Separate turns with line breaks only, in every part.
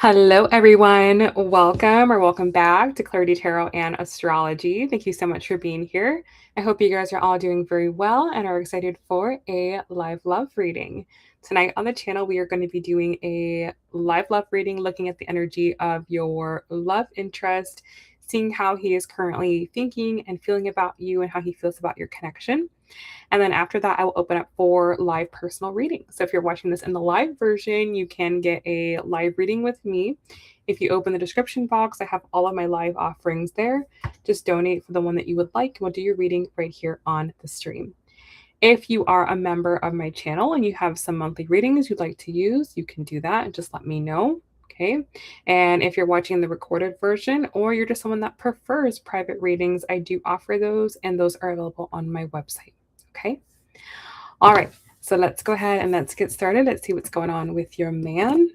Hello, everyone. Welcome back to Clarity Tarot and Astrology. Thank you so much for being here. I hope you guys are all doing very well and are excited for a live love reading. Tonight on the channel, we are going to be doing a live love reading looking at the energy of your love interest, seeing how he is currently thinking and feeling about you and how he feels about your connection. And then after that, I will open up for live personal reading. So if you're watching this in the live version, you can get a live reading with me. If you open the description box, I have all of my live offerings there. Just donate for the one that you would like. We'll do your reading right here on the stream. If you are a member of my channel and you have some monthly readings you'd like to use, you can do that and just let me know. Okay. And if you're watching the recorded version or you're just someone that prefers private readings, I do offer those, and those are available on my website. Okay. All right. So let's go ahead and let's get started. Let's see what's going on with your man.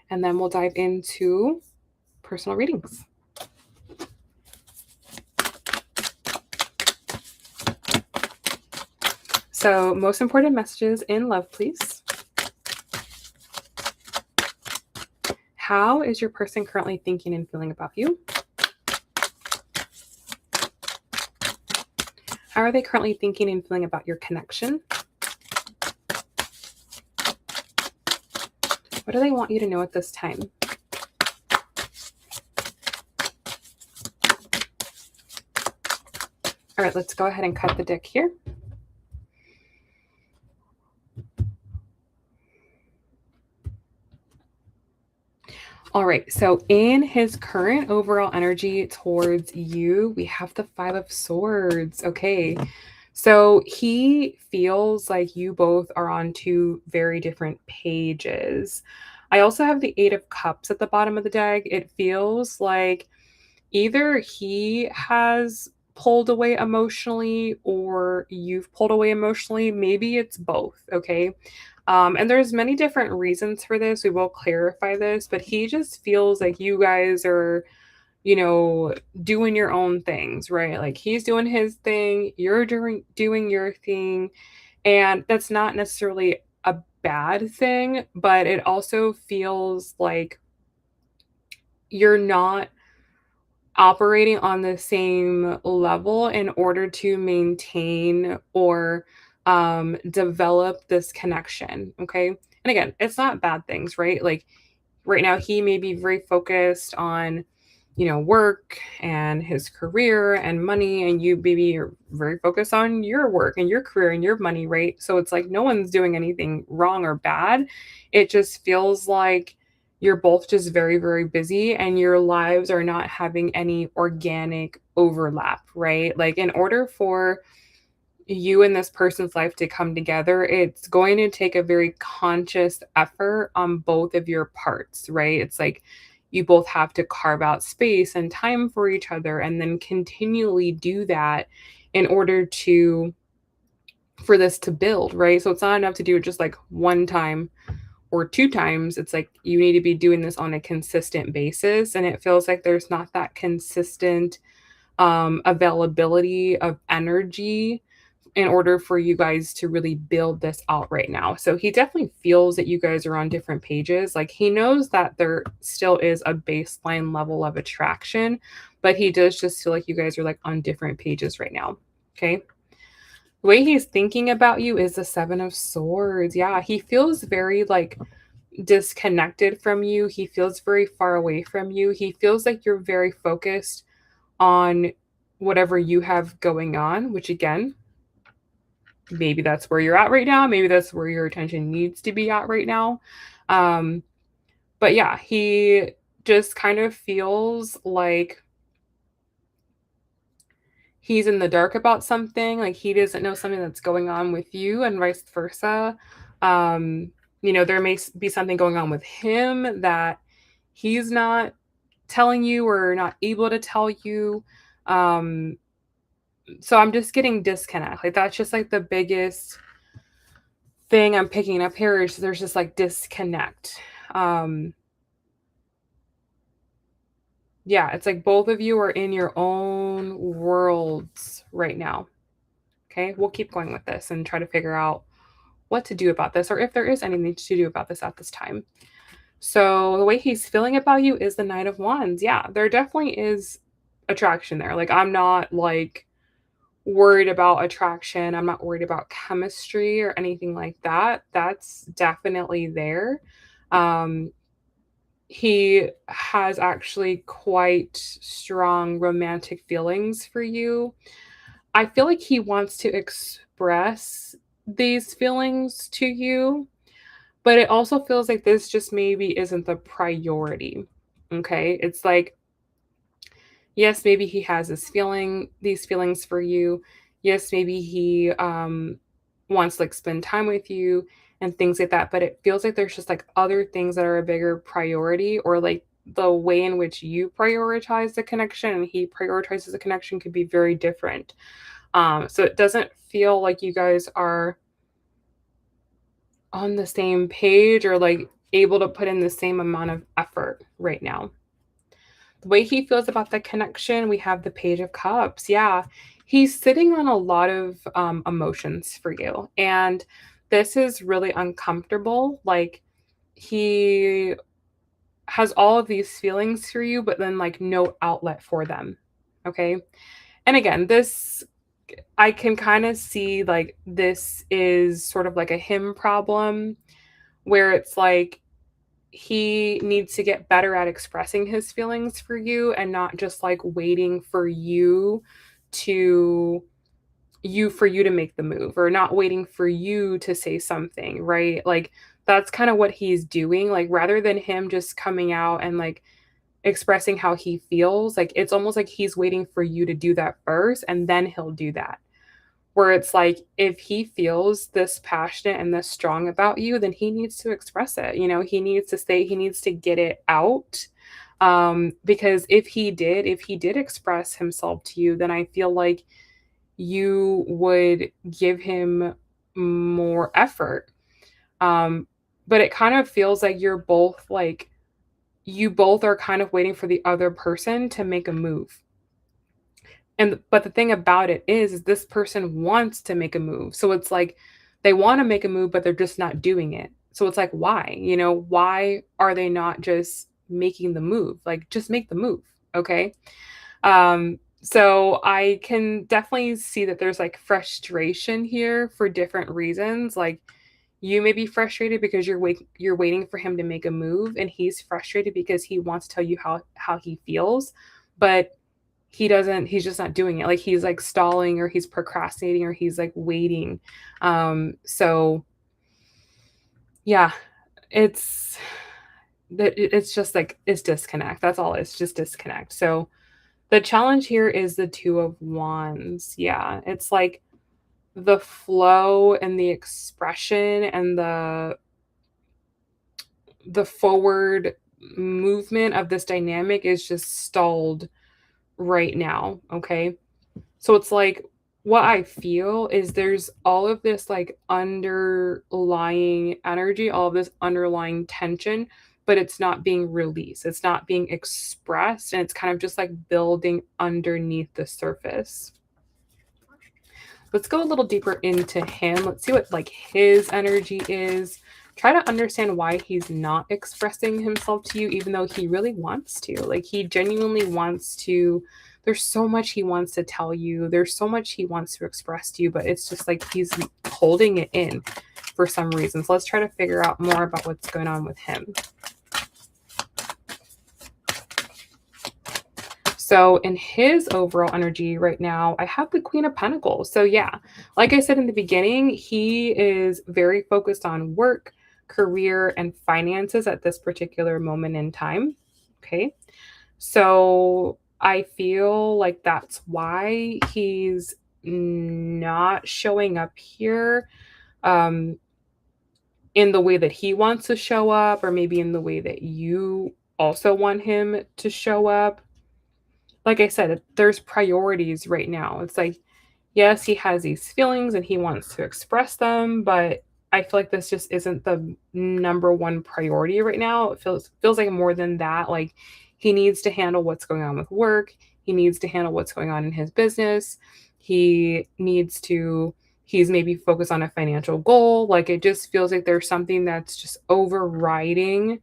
And then we'll dive into personal readings. So, most important messages in love, please. How is your person currently thinking and feeling about you? How are they currently thinking and feeling about your connection? What do they want you to know at this time? All right, let's go ahead and cut the deck here. All right, so in his current overall energy towards you, we have the Five of Swords. Okay, so he feels like you both are on two very different pages. I also have the Eight of Cups at the bottom of the deck. It feels like either he has pulled away emotionally or you've pulled away emotionally. Maybe it's both. Okay. And there's many different reasons for this. We will clarify this, but he just feels like you guys are, doing your own things, right? Like he's doing his thing, you're doing your thing, and that's not necessarily a bad thing, but it also feels like you're not operating on the same level in order to maintain or develop this connection. Okay. And again, it's not bad things, right? Like right now, he may be very focused on, work and his career and money, and you maybe you're very focused on your work and your career and your money, right? So it's like no one's doing anything wrong or bad. It just feels like you're both just very, very busy and your lives are not having any organic overlap, right? Like, in order for you and this person's life to come together, it's going to take a very conscious effort on both of your parts, right? It's like you both have to carve out space and time for each other and then continually do that in order to for this to build, right? So it's not enough to do it just like one time or two times. It's like you need to be doing this on a consistent basis, and it feels like there's not that consistent availability of energy in order for you guys to really build this out right now. So he definitely feels that you guys are on different pages. Like he knows that there still is a baseline level of attraction, but he does just feel like you guys are like on different pages right now. Okay. The way he's thinking about you is the Seven of Swords. Yeah, he feels very like disconnected from you. He feels very far away from you. He feels like you're very focused on whatever you have going on, which again, maybe that's where you're at right now. Maybe that's where your attention needs to be at right now. Um, but yeah, he just kind of feels like he's in the dark about something, like he doesn't know something that's going on with you and vice versa. There may be something going on with him that he's not telling you or not able to tell you. Um, so I'm just getting disconnect. Like that's just like the biggest thing I'm picking up here is there's just like disconnect. Um, yeah, it's like both of you are in your own worlds right now. Okay, we'll keep going with this and try to figure out what to do about this or if there is anything to do about this at this time. So the way he's feeling about you is the Knight of Wands. Yeah, there definitely is attraction there. Like, I'm not like worried about attraction. I'm not worried about chemistry or anything like that. That's definitely there. Um, he has actually quite strong romantic feelings for you. I feel like he wants to express these feelings to you, but it also feels like this just maybe isn't the priority. Okay? It's like, yes, maybe he has these feelings for you. Yes, maybe he wants to like spend time with you and things like that, but it feels like there's just like other things that are a bigger priority, or like the way in which you prioritize the connection and he prioritizes the connection could be very different. So it doesn't feel like you guys are on the same page or like able to put in the same amount of effort right now. The way he feels about the connection, we have the Page of Cups. Yeah, he's sitting on a lot of emotions for you. And this is really uncomfortable. Like, he has all of these feelings for you, but then like no outlet for them. Okay. And again, this, I can kind of see like this is sort of like a him problem where it's like he needs to get better at expressing his feelings for you and not just like waiting for to you to make the move, or not waiting for you to say something, right? Like, that's kind of what he's doing. Like, rather than him just coming out and like expressing how he feels, like it's almost like he's waiting for you to do that first and then he'll do that. Where it's like, if he feels this passionate and this strong about you, then he needs to express it. He needs to say, he needs to get it out. Because if he did express himself to you, then I feel like you would give him more effort. Um, but it kind of feels like you both are kind of waiting for the other person to make a move. And but the thing about it is this person wants to make a move. So it's like they want to make a move, but they're just not doing it. So it's like, why? Why are they not just making the move? Like, just make the move. Okay. So I can definitely see that there's like frustration here for different reasons. Like, you may be frustrated because you're waiting for him to make a move, and he's frustrated because he wants to tell you how he feels, but he's just not doing it. Like, he's like stalling, or he's procrastinating, or he's like waiting. So yeah, it's it's just like, it's disconnect. That's all. It's just disconnect. So the challenge here is the Two of Wands. Yeah, it's like the flow and the expression and the forward movement of this dynamic is just stalled right now. Okay. So it's like, what I feel is there's all of this like underlying energy, all of this underlying tension, but it's not being released. It's not being expressed. And it's kind of just like building underneath the surface. Let's go a little deeper into him. Let's see what like his energy is. Try to understand why he's not expressing himself to you, even though he really wants to. Like, he genuinely wants to. There's so much he wants to tell you. There's so much he wants to express to you, but it's just like he's holding it in for some reason. So let's try to figure out more about what's going on with him. So in his overall energy right now, I have the Queen of Pentacles. So yeah, like I said in the beginning, he is very focused on work, career, and finances at this particular moment in time. Okay. So I feel like that's why he's not showing up here in the way that he wants to show up, or maybe in the way that you also want him to show up. Like I said, there's priorities right now. It's like, yes, he has these feelings and he wants to express them, but I feel like this just isn't the number one priority right now. It feels like more than that. Like, he needs to handle what's going on with work. He needs to handle what's going on in his business. He's maybe focused on a financial goal. Like, it just feels like there's something that's just overriding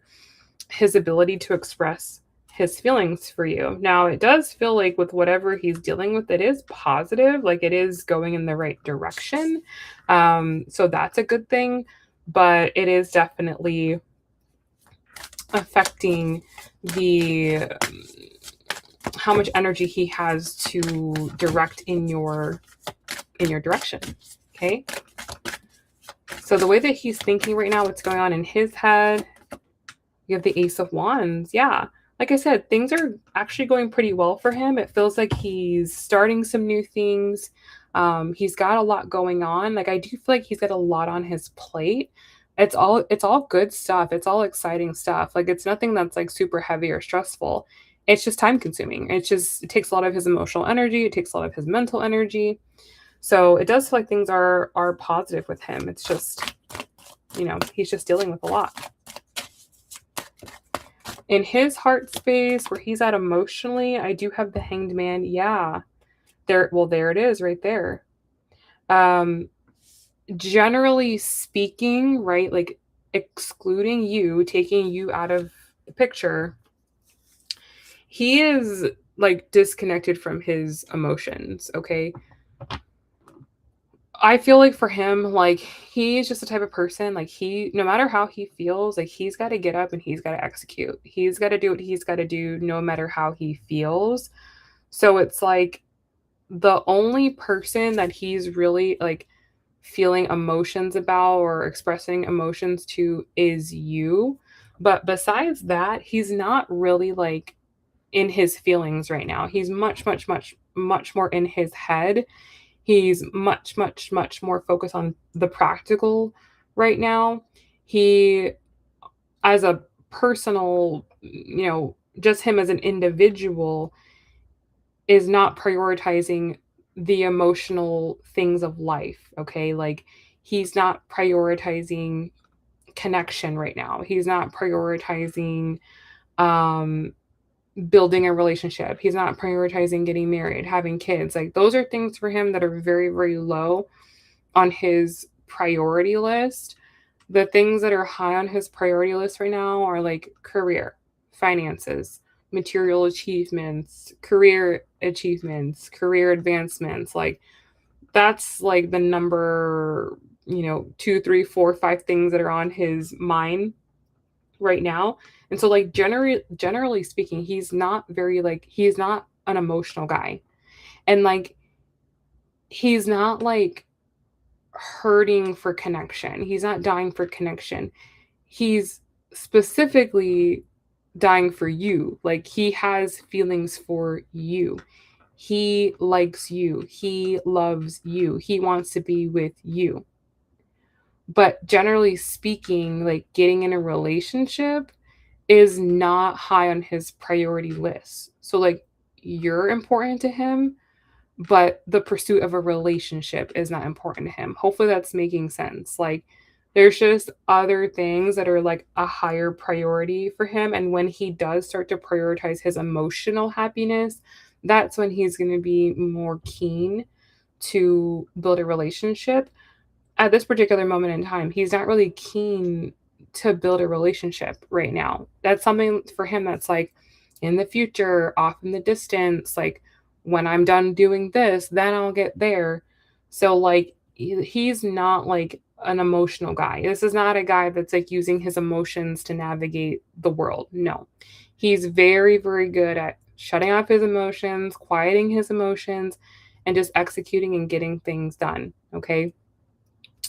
his ability to express his feelings for you. Now, it does feel like with whatever he's dealing with, it is positive, like it is going in the right direction. So that's a good thing, but it is definitely affecting the how much energy he has to direct in your direction. Okay. So the way that he's thinking right now, what's going on in his head, you have the Ace of Wands. Yeah. Like I said, things are actually going pretty well for him. It feels like he's starting some new things. He's got a lot going on. Like I do feel like he's got a lot on his plate. It's all good stuff. It's all exciting stuff. Like it's nothing that's like super heavy or stressful. It's just time consuming. It takes a lot of his emotional energy. It takes a lot of his mental energy. So it does feel like things are positive with him. It's just, he's just dealing with a lot. In his heart space, where he's at emotionally, I do have the Hanged Man. Yeah. There it is right there. Generally speaking, right, like excluding you, taking you out of the picture, he is like disconnected from his emotions, okay? I feel like for him, like he's just the type of person, like no matter how he feels, like he's got to get up and he's got to execute. He's got to do what he's got to do no matter how he feels. So it's like the only person that he's really like feeling emotions about or expressing emotions to is you. But besides that, he's not really like in his feelings right now. He's much, much, much, much more in his head. He's much, much, much more focused on the practical right now. He, as a personal, just him as an individual, is not prioritizing the emotional things of life. Okay. Like he's not prioritizing connection right now. He's not prioritizing um, building a relationship. He's not prioritizing getting married, having kids. Like those are things for him that are very, very low on his priority list. The things that are high on his priority list right now are like career, finances, material achievements, career achievements, career advancements. Like that's like the number, 2, 3, 4, 5 things that are on his mind right now. And so like generally speaking, he's not an emotional guy. And like he's not like hurting for connection. He's not dying for connection. He's specifically dying for you. Like he has feelings for you. He likes you. He loves you. He wants to be with you. But generally speaking, like getting in a relationship is not high on his priority list. So like you're important to him, but the pursuit of a relationship is not important to him. Hopefully that's making sense. Like there's just other things that are like a higher priority for him, and when he does start to prioritize his emotional happiness, that's when he's going to be more keen to build a relationship. At this particular moment in time, he's not really keen to build a relationship right now. That's something for him that's like in the future, off in the distance, like when I'm done doing this, then I'll get there. So like he's not like an emotional guy. This is not a guy that's like using his emotions to navigate the world. No. He's very, very good at shutting off his emotions, quieting his emotions, and just executing and getting things done. Okay.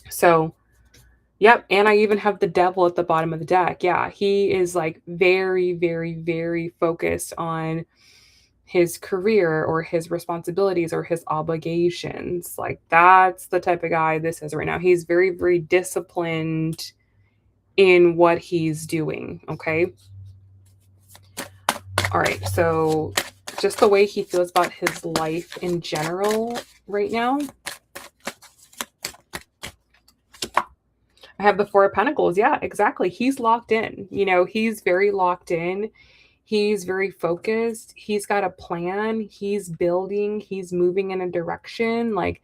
So, yep. And I even have the devil at the bottom of the deck. Yeah. He is like very, very, very focused on his career or his responsibilities or his obligations. Like that's the type of guy this is right now. He's very, very disciplined in what he's doing. Okay. All right. So just the way he feels about his life in general right now. I have the Four of Pentacles. Yeah, exactly. He's locked in. He's very locked in. He's very focused. He's got a plan. He's building. He's moving in a direction. Like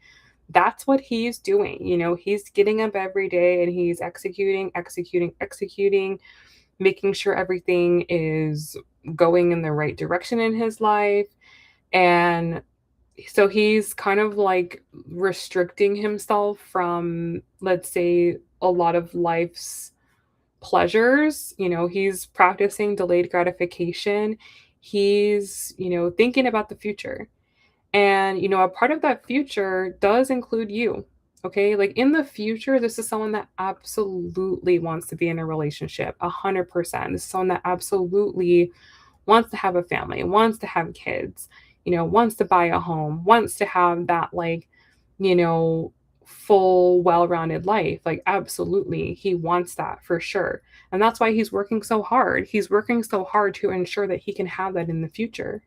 that's what he's doing. He's getting up every day and he's executing, executing, executing. making sure everything is going in the right direction in his life. And so he's kind of like restricting himself from, let's say, a lot of life's pleasures. He's practicing delayed gratification. He's, thinking about the future. And, a part of that future does include you. Okay. Like in the future, this is someone that absolutely wants to be in a relationship, 100%. This is someone that absolutely wants to have a family, wants to have kids, wants to buy a home, wants to have that, like, you know, full, well rounded life. Like, absolutely. He wants that for sure. And that's why he's working so hard. He's working so hard to ensure that he can have that in the future.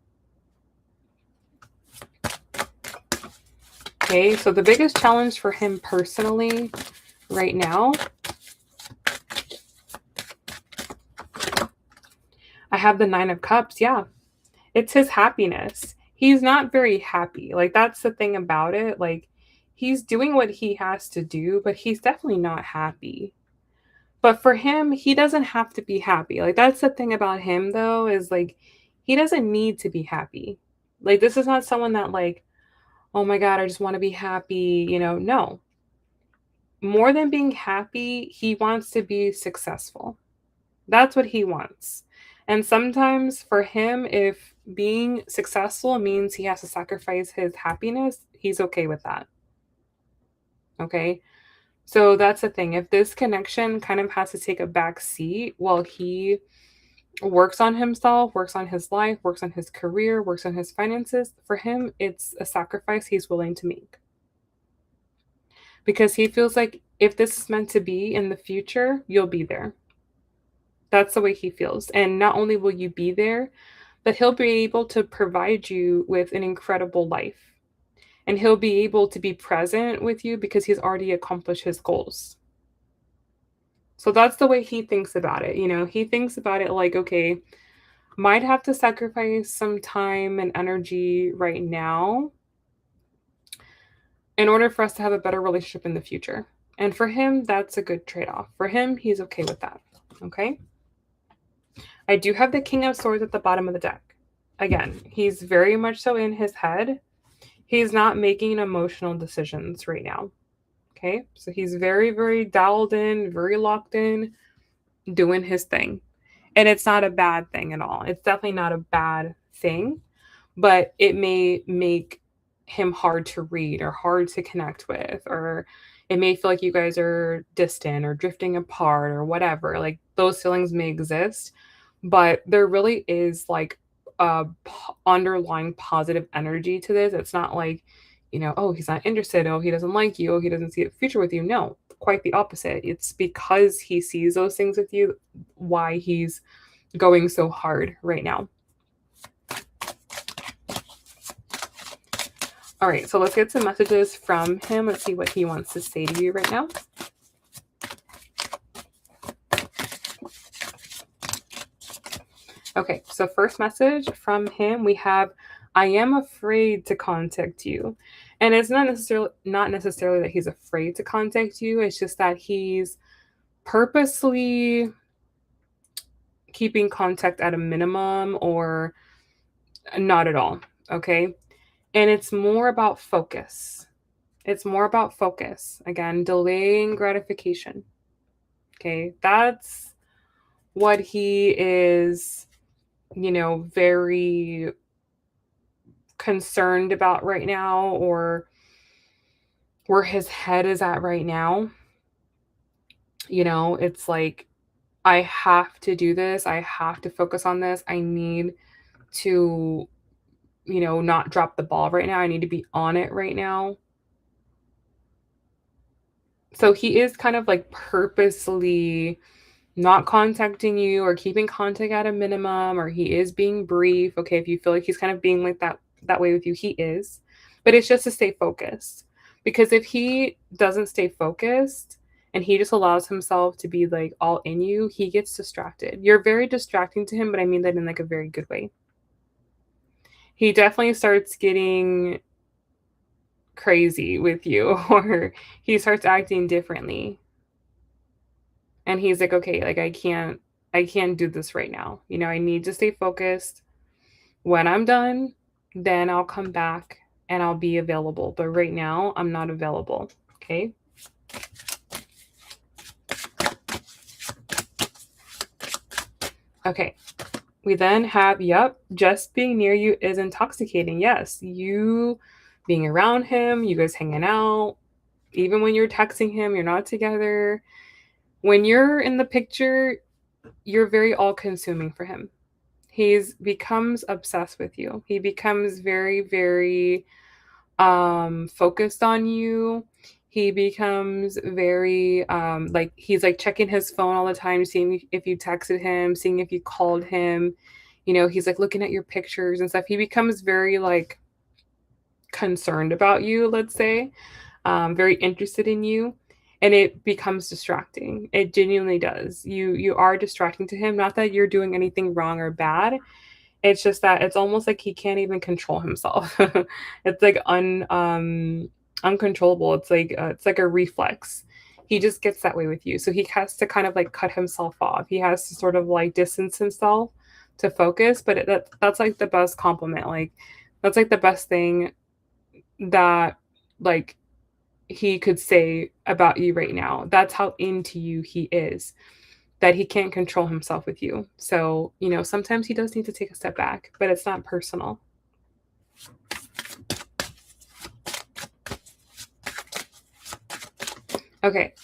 Okay, so the biggest challenge for him personally right now, I have the Nine of Cups. Yeah, it's his happiness. He's not very happy. Like, that's the thing about it. Like, he's doing what he has to do, but he's definitely not happy. But for him, he doesn't have to be happy. Like, that's the thing about him, though, is like, he doesn't need to be happy. Like, this is not someone that, like, oh my God, I just want to be happy. No. More than being happy, he wants to be successful. That's what he wants. And sometimes for him, if being successful means he has to sacrifice his happiness, he's okay with that. Okay. So that's the thing. If this connection kind of has to take a back seat while he works on himself, works on his life, works on his career, works on his finances, for him, it's a sacrifice he's willing to make. Because he feels like if this is meant to be in the future, you'll be there. That's the way he feels. And not only will you be there, but he'll be able to provide you with an incredible life. And he'll be able to be present with you because he's already accomplished his goals. So that's the way he thinks about it. He thinks about it like, okay, might have to sacrifice some time and energy right now in order for us to have a better relationship in the future. And for him, that's a good trade off. For him, he's okay with that. Okay. I do have the King of Swords at the bottom of the deck. Again, he's very much so in his head. He's not making emotional decisions right now. Okay. So he's very, very dialed in, very locked in, doing his thing. And it's not a bad thing at all. It's definitely not a bad thing, but it may make him hard to read or hard to connect with, or it may feel like you guys are distant or drifting apart or whatever. Like, those feelings may exist, but there really is like a underlying positive energy to this. It's not like, oh, he's not interested. Oh, he doesn't like you. Oh, he doesn't see a future with you. No, quite the opposite. It's because he sees those things with you, why he's going so hard right now. All right, so let's get some messages from him. Let's see what he wants to say to you right now. Okay, so first message from him, we have, I am afraid to contact you. And it's not necessarily that he's afraid to contact you. It's just that he's purposely keeping contact at a minimum or not at all. Okay. And it's more about focus. It's more about focus. Again, delaying gratification. Okay. That's what he is, very concerned about right now, or where his head is at right now. It's like, I have to do this. I have to focus on this. I need to, not drop the ball right now. I need to be on it right now. So he is kind of like purposely not contacting you or keeping contact at a minimum, or he is being brief. Okay, if you feel like he's kind of being like that way with you, he is. But it's just to stay focused. Because if he doesn't stay focused and he just allows himself to be like all in you, he gets distracted. You're very distracting to him, but I mean that in like a very good way. He definitely starts getting crazy with you, or he starts acting differently. And he's like, okay, like, I can't I can't do this right now. I need to stay focused. When I'm done, then I'll come back and I'll be available. But right now, I'm not available. Okay. Okay. We then have, yep, just being near you is intoxicating. Yes. You being around him, you guys hanging out, even when you're texting him, you're not together. When you're in the picture, you're very all consuming for him. He's becomes obsessed with you. He becomes very, very focused on you. He becomes very like he's like checking his phone all the time, seeing if you texted him, seeing if you called him. He's like looking at your pictures and stuff. He becomes very like concerned about you, let's say, very interested in you, and it becomes distracting. It genuinely does. You are distracting to him. Not that you're doing anything wrong or bad. It's just that it's almost like he can't even control himself. It's like uncontrollable. It's like a reflex. He just gets that way with you. So he has to kind of like cut himself off. He has to sort of like distance himself to focus. But that's like the best compliment. Like that's like the best thing that like he could say about you right now. That's how into you he is, that he can't control himself with you. So, sometimes he does need to take a step back, but it's not personal. Okay.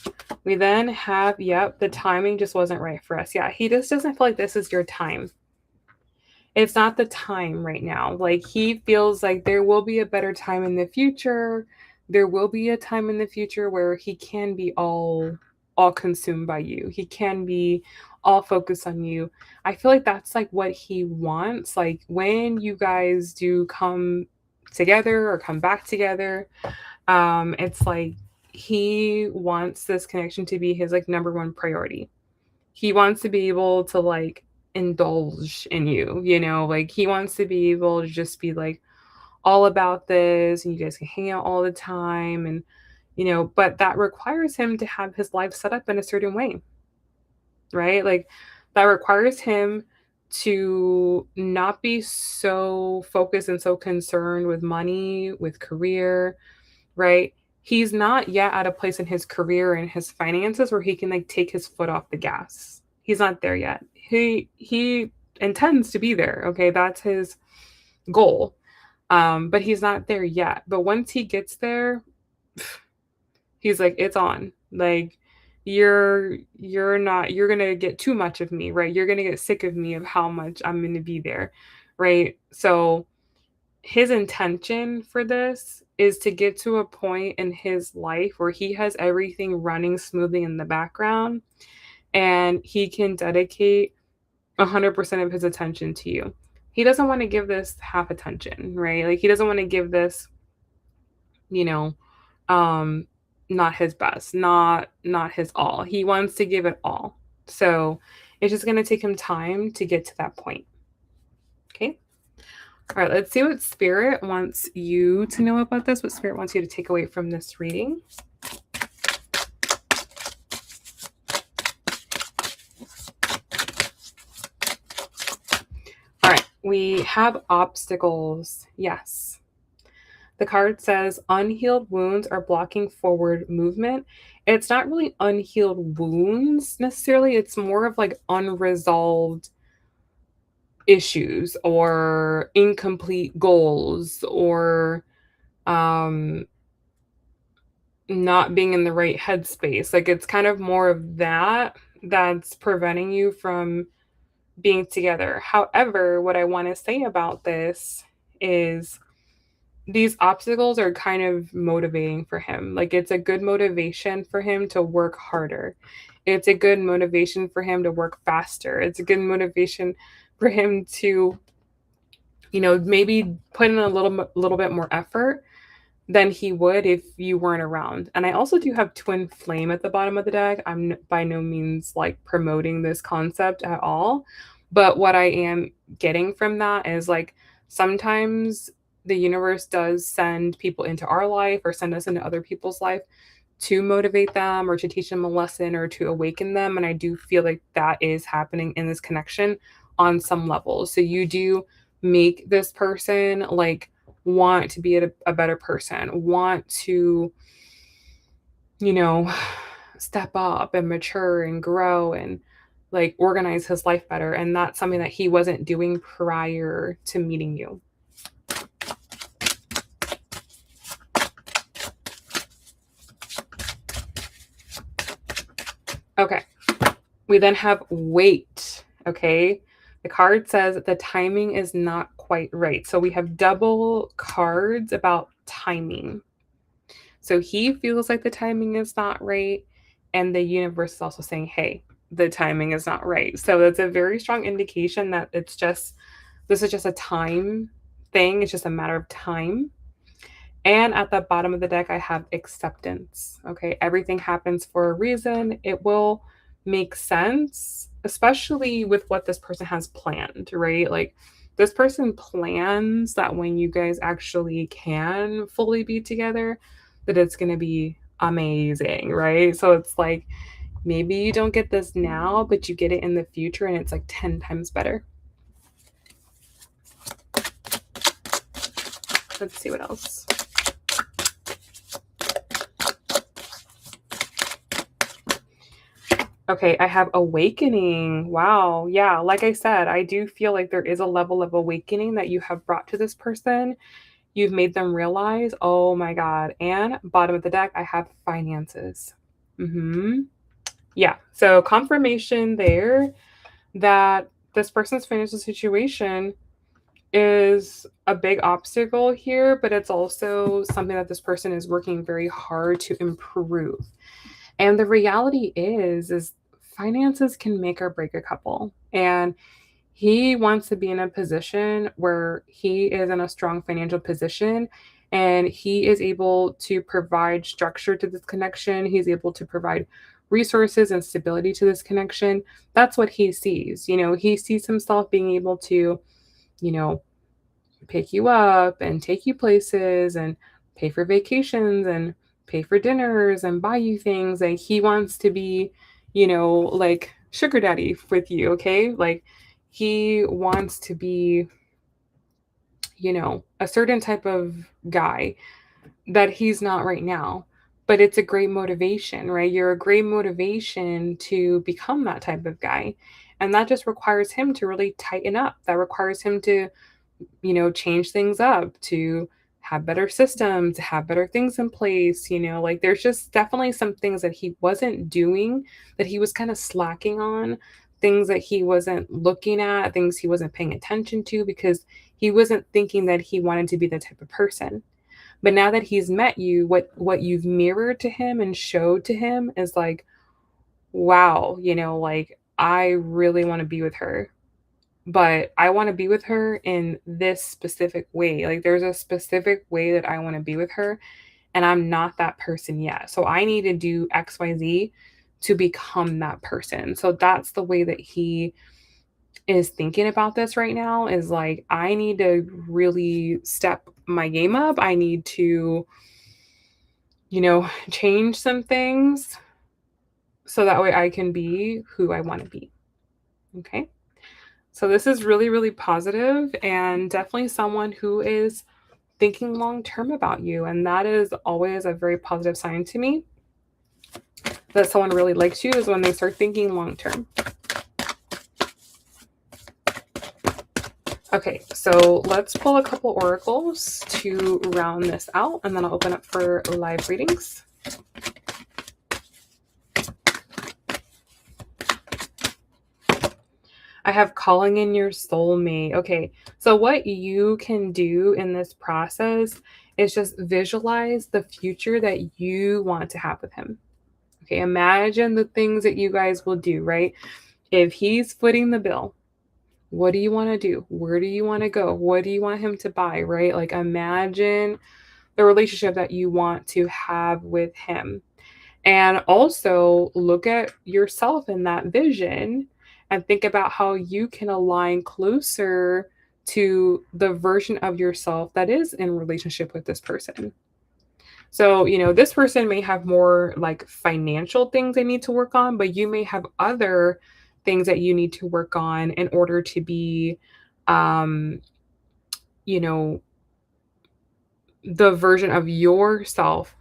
We then have, yep, the timing just wasn't right for us. Yeah, he just doesn't feel like this is your time. It's not the time right now. Like he feels like there will be a better time in the future. There will be a time in the future where he can be all consumed by you. He can be all focused on you. I feel like that's like what he wants. Like when you guys do come together or come back together, it's like he wants this connection to be his like number one priority. He wants to be able to like indulge in you, like he wants to be able to just be like all about this, and you guys can hang out all the time, and but that requires him to have his life set up in a certain way, right? Like that requires him to not be so focused and so concerned with money, with career, right? He's not yet at a place in his career and his finances where he can like take his foot off the gas. He's not there yet. He intends to be there. Okay, that's his goal. But he's not there yet. But once he gets there, he's like, it's on. Like you're gonna get too much of me, right? You're gonna get sick of me of how much I'm gonna be there, right? So his intention for this is to get to a point in his life where he has everything running smoothly in the background and he can dedicate 100% of his attention to you. He doesn't want to give this half attention, right? Like he doesn't want to give this, you know, um not his best, not his all. He wants to give it all. So, it's just going to take him time to get to that point. Okay? All right, let's see what Spirit wants you to know about this, what Spirit wants you to take away from this reading. All right, we have obstacles. Yes. The card says unhealed wounds are blocking forward movement. It's not really unhealed wounds necessarily, it's more of like unresolved issues or incomplete goals or um not being in the right headspace. Like it's kind of more of that that's preventing you from being together. However, what I want to say about this is these obstacles are kind of motivating for him. Like it's a good motivation for him to work harder. It's a good motivation for him to work faster. It's a good motivation for him to, maybe put in a little bit more effort than he would if you weren't around. And I also do have twin flame at the bottom of the deck. I'm by no means like promoting this concept at all. But what I am getting from that is like sometimes the universe does send people into our life or send us into other people's life to motivate them or to teach them a lesson or to awaken them. And I do feel like that is happening in this connection on some level. So you do make this person like want to be a better person, want to, you know, step up and mature and grow and like organize his life better. And that's something that he wasn't doing prior to meeting you. Okay. We then have wait. Okay. The card says the timing is not quite right. So we have double cards about timing. So he feels like the timing is not right. And the universe is also saying, hey, the timing is not right. So it's a very strong indication that this is just a time thing. It's just a matter of time. And at the bottom of the deck, I have acceptance. Okay. Everything happens for a reason. It will make sense, especially with what this person has planned, right? Like this person plans that when you guys actually can fully be together, that it's going to be amazing, right? So it's like maybe you don't get this now, but you get it in the future and it's like 10 times better. Let's see what else. Okay, I have awakening. Wow. Yeah, like I said, I do feel like there is a level of awakening that you have brought to this person. You've made them realize, oh my God. And bottom of the deck, I have finances. Yeah, so confirmation there that this person's financial situation is a big obstacle here, but it's also something that this person is working very hard to improve. And the reality is finances can make or break a couple. And he wants to be in a position where he is in a strong financial position and he is able to provide structure to this connection. He's able to provide resources and stability to this connection. That's what he sees. You know, he sees himself being able to, you know, pick you up and take you places and pay for vacations and pay for dinners and buy you things. Like he wants to be, you know, like sugar daddy with you, okay? Like he wants to be, you know, a certain type of guy that he's not right now. But it's a great motivation, right? You're a great motivation to become that type of guy. And that just requires him to really tighten up. That requires him to, you know, change things up, to have better systems, to have better things in place. You know, like there's just definitely some things that he wasn't doing, that he was kind of slacking on, things that he wasn't looking at, things he wasn't paying attention to because he wasn't thinking that he wanted to be the type of person. But now that he's met you, what you've mirrored to him and showed to him is like, wow, you know, like I really want to be with her, but I want to be with her in this specific way. Like there's a specific way that I want to be with her and I'm not that person yet. So I need to do XYZ to become that person. So that's the way that he is thinking about this right now is like I need to really step my game up. I need to, you know, change some things so that way I can be who I want to be. Okay? So this is really, really positive and definitely someone who is thinking long term about you. And that is always a very positive sign to me that someone really likes you is when they start thinking long term. Okay, so let's pull a couple oracles to round this out and then I'll open up for live readings. I have calling in your soulmate. Okay, so what you can do in this process is just visualize the future that you want to have with him. Okay, imagine the things that you guys will do, right? If he's footing the bill, what do you want to do? Where do you want to go? What do you want him to buy, right? Like imagine the relationship that you want to have with him. And also look at yourself in that vision and think about how you can align closer to the version of yourself that is in relationship with this person. So, this person may have more like financial things they need to work on, but you may have other things that you need to work on in order to be, um, you know, the version of yourself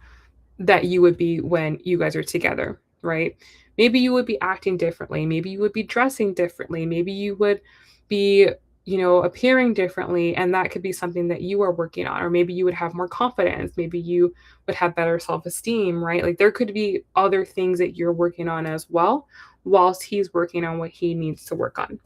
that you would be when you guys are together, right? Maybe you would be acting differently. Maybe you would be dressing differently. Maybe you would be, appearing differently. And that could be something that you are working on. Or maybe you would have more confidence. Maybe you would have better self esteem, right? Like there could be other things that you're working on as well, whilst he's working on what he needs to work on.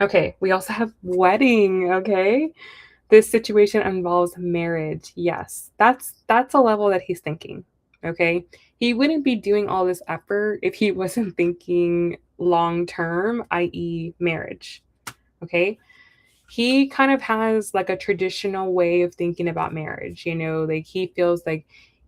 Okay, we also have wedding, okay? This situation involves marriage. Yes, that's a level that he's thinking. Okay? He wouldn't be doing all this effort if he wasn't thinking long term, i.e. marriage. Okay? He kind of has like a traditional way of thinking about marriage, like he feels like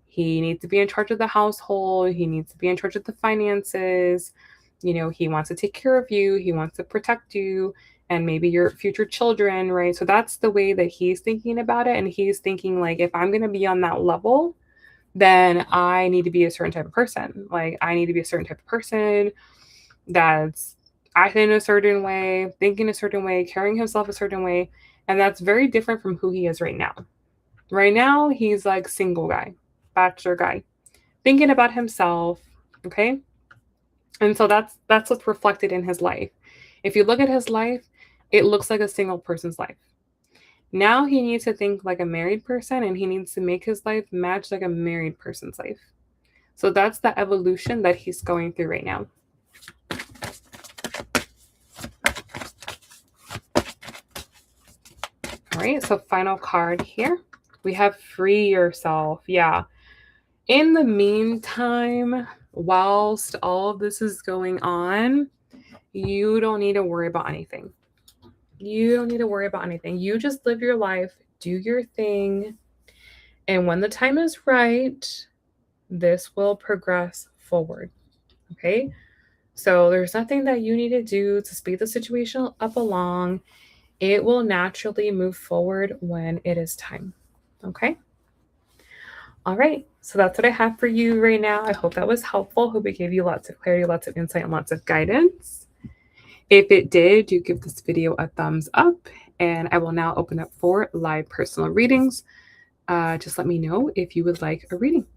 he needs to be in charge of the household, he needs to be in charge of the finances, he wants to take care of you, he wants to protect you and maybe your future children, right? So that's the way that he's thinking about it. And he's thinking, like, if I'm going to be on that level, then I need to be a certain type of person. Like, I need to be a certain type of person that's acting in a certain way, thinking a certain way, carrying himself a certain way. And that's very different from who he is right now. Right now, he's like single guy, bachelor guy, thinking about himself. Okay. And so that's what's reflected in his life. If you look at his life, it looks like a single person's life. Now he needs to think like a married person and he needs to make his life match like a married person's life. So that's the evolution that he's going through right now. All right, so final card here. We have free yourself. Yeah. In the meantime, whilst all of this is going on, you don't need to worry about anything. You don't need to worry about anything. You just live your life, do your thing. And when the time is right, this will progress forward. Okay. So there's nothing that you need to do to speed the situation up along. It will naturally move forward when it is time. Okay. All right. So that's what I have for you right now. I hope that was helpful. Hope it gave you lots of clarity, lots of insight, and lots of guidance. If it did, do give this video a thumbs up. And I will now open up for live personal readings. Just let me know if you would like a reading.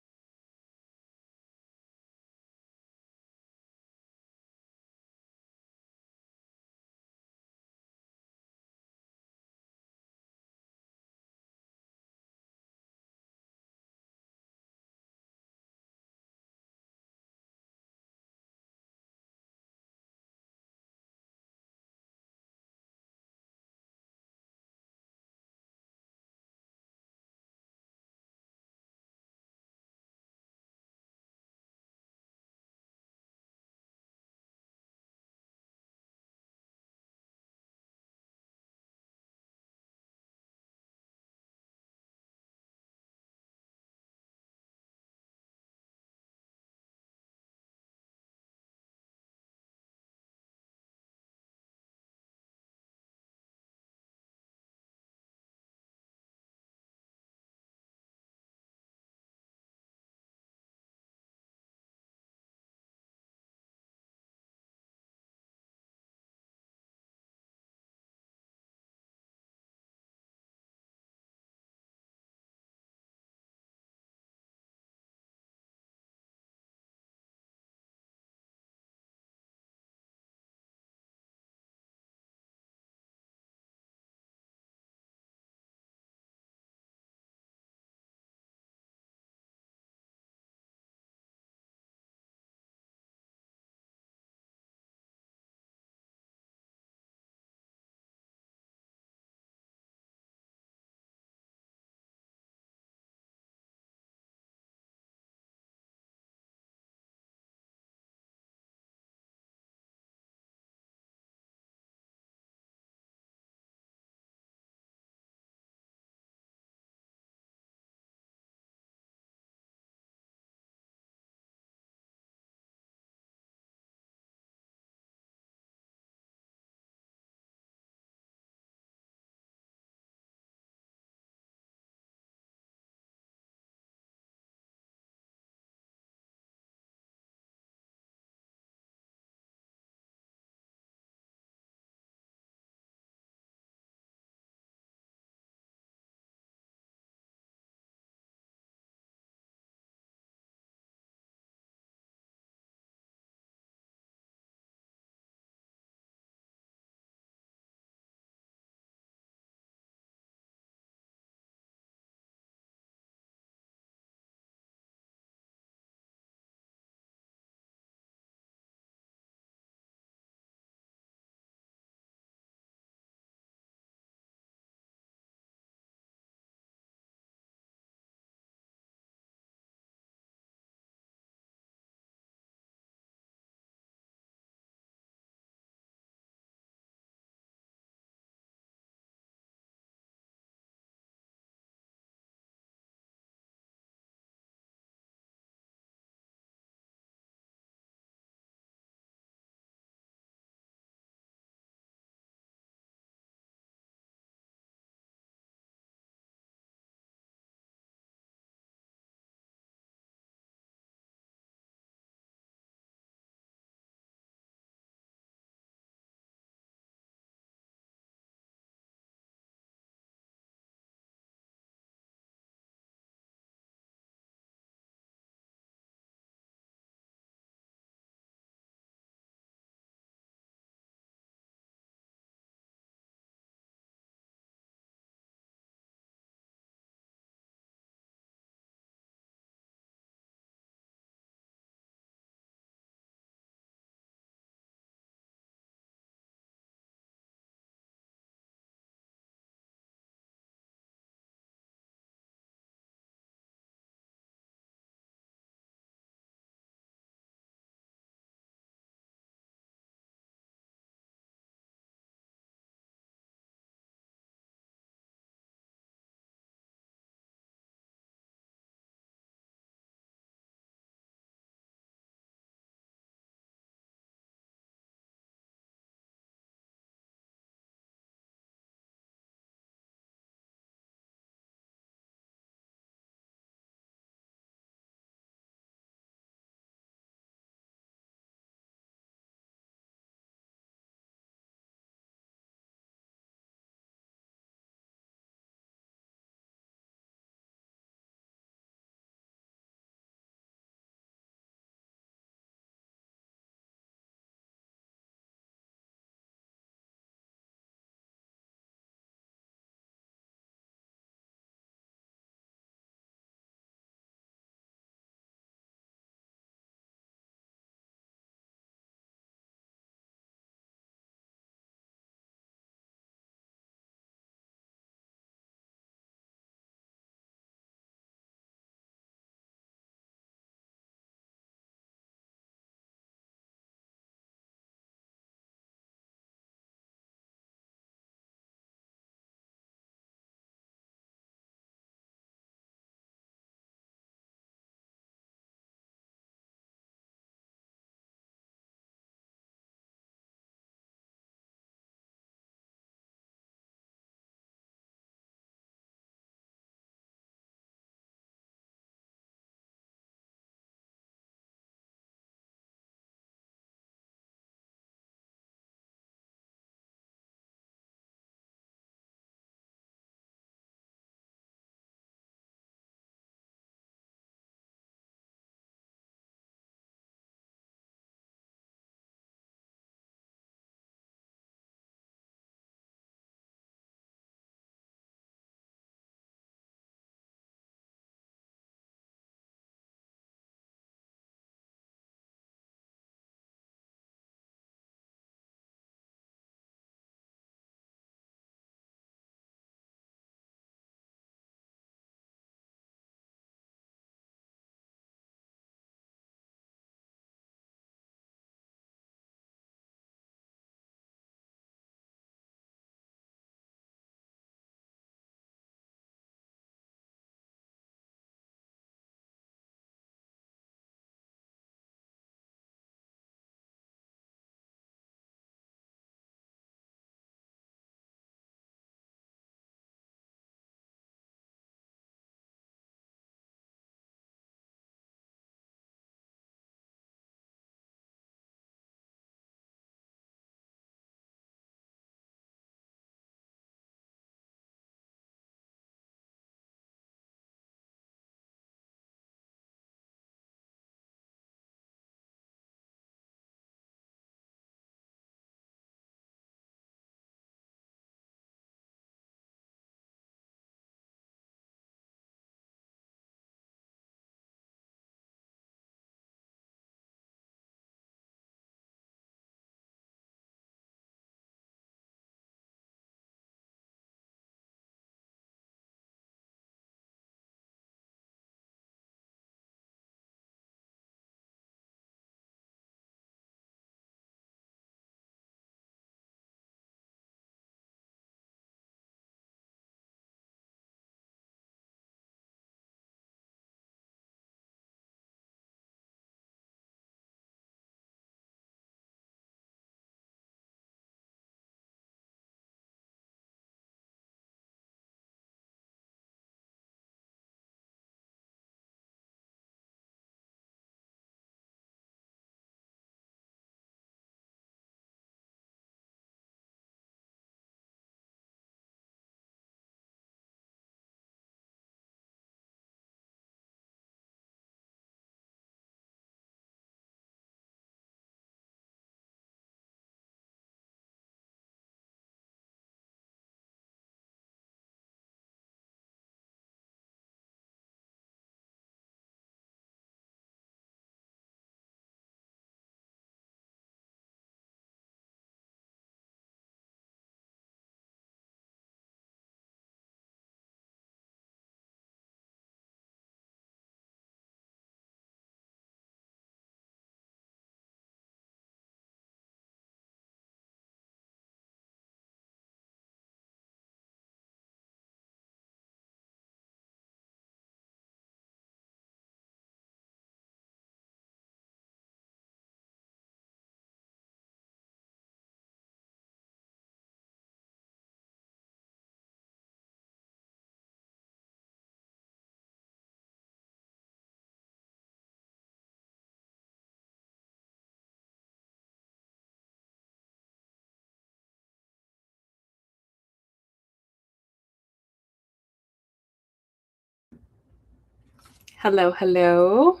Hello, hello.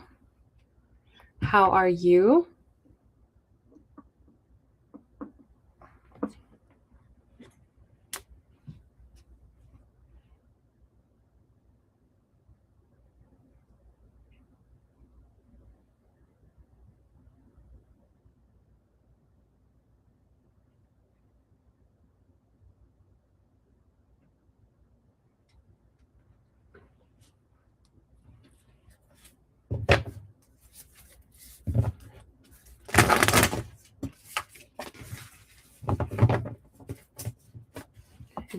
How are you?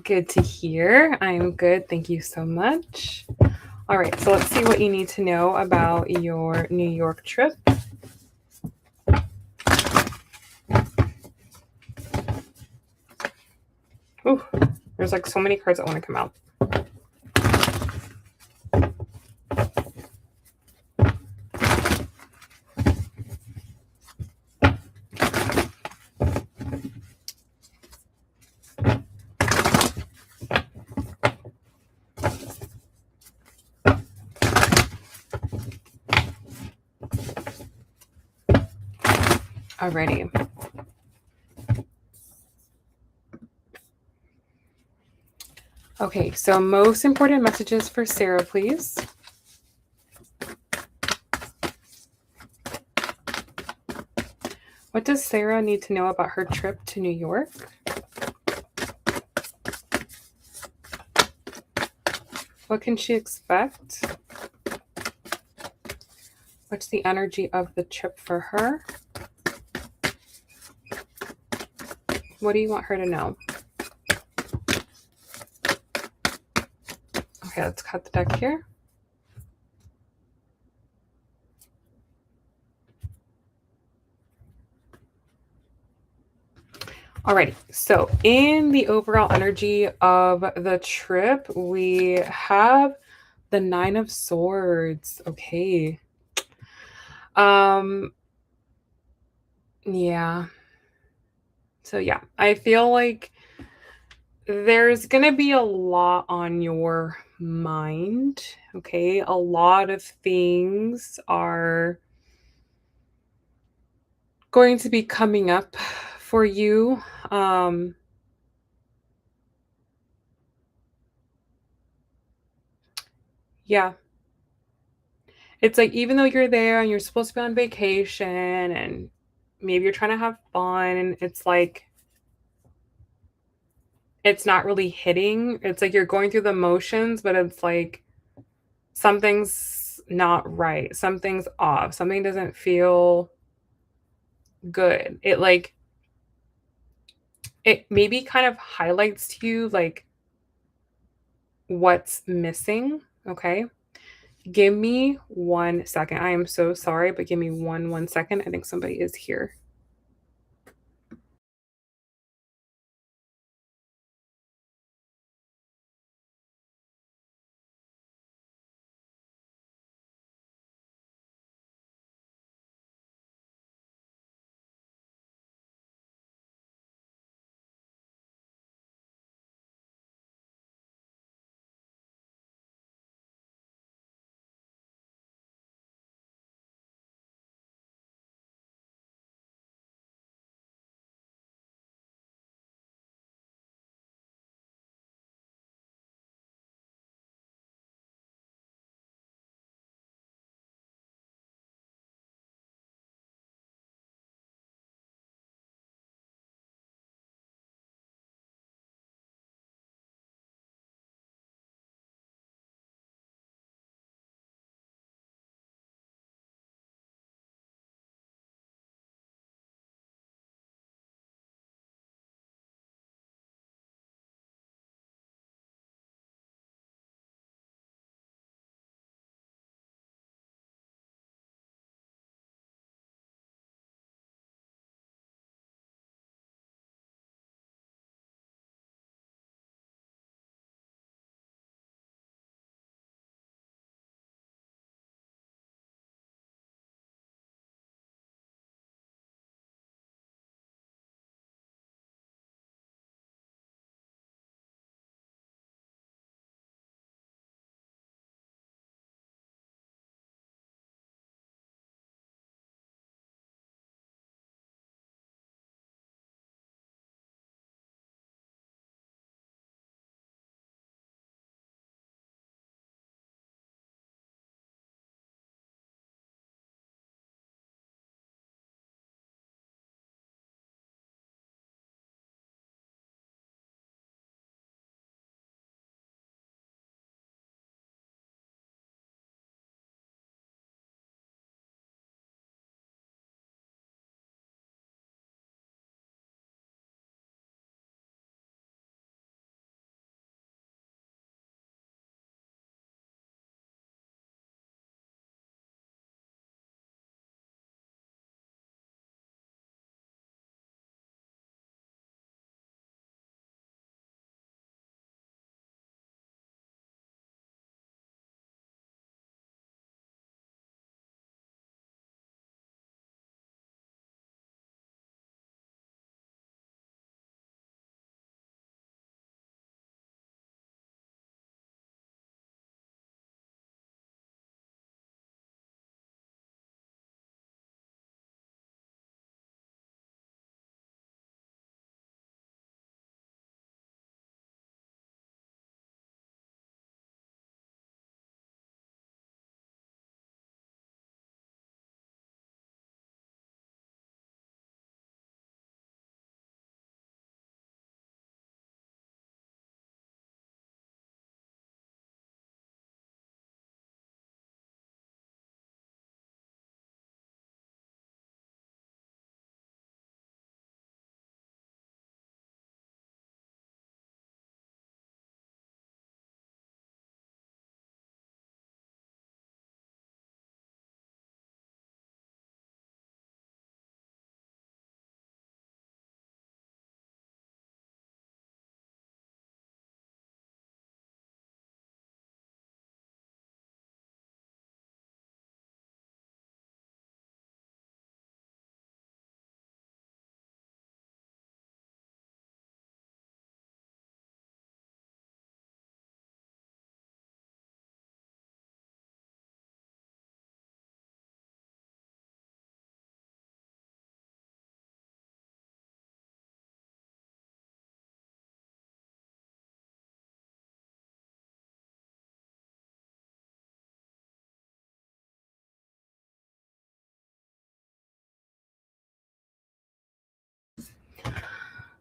Good to hear. I'm good. Thank you so much. All right, so let's see what you need to know about your New York trip. Ooh, there's like so many cards that want to come out. Alrighty. Okay, so most important messages for Sarah, please. What does Sarah need to know about her trip to New York? What can she expect? What's the energy of the trip for her? What do you want her to know? Okay, let's cut the deck here. Alrighty, so in the overall energy of the trip, we have the Nine of Swords. Okay. Yeah. So yeah, I feel like there's gonna be a lot on your mind. Okay. A lot of things are going to be coming up for you. Um, yeah. It's like even though you're there and you're supposed to be on vacation and maybe you're trying to have fun, it's like it's not really hitting. It's like you're going through the motions, but it's like something's not right. Something's off. Something doesn't feel good. It maybe kind of highlights to you like what's missing. Okay. Give me 1 second. I am so sorry, but give me 1 second. I think somebody is here.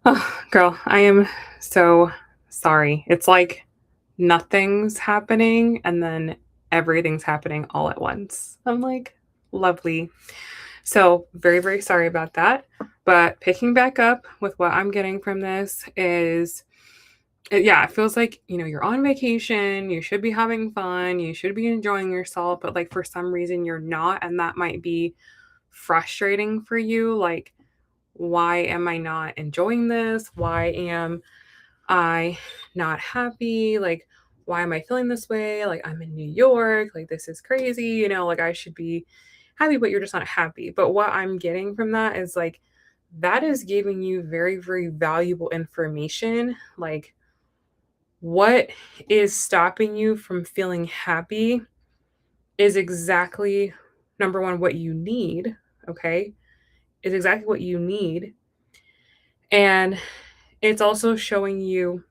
Oh, girl, I am so sorry. It's like nothing's happening and then everything's happening all at once. I'm like, lovely. So, very, very sorry about that. But picking back up with what I'm getting from this is yeah, it feels like, you're on vacation, you should be having fun, you should be enjoying yourself, but like for some reason you're not. And that might be frustrating for you. Like, why am I not enjoying this? Why am I not happy? Like, why am I feeling this way? Like, I'm in New York. Like, this is crazy. Like I should be happy, but you're just not happy. But what I'm getting from that is like, that is giving you very, very valuable information. Like, what is stopping you from feeling happy is exactly number one, what you need. Okay. Is exactly what you need. And it's also showing you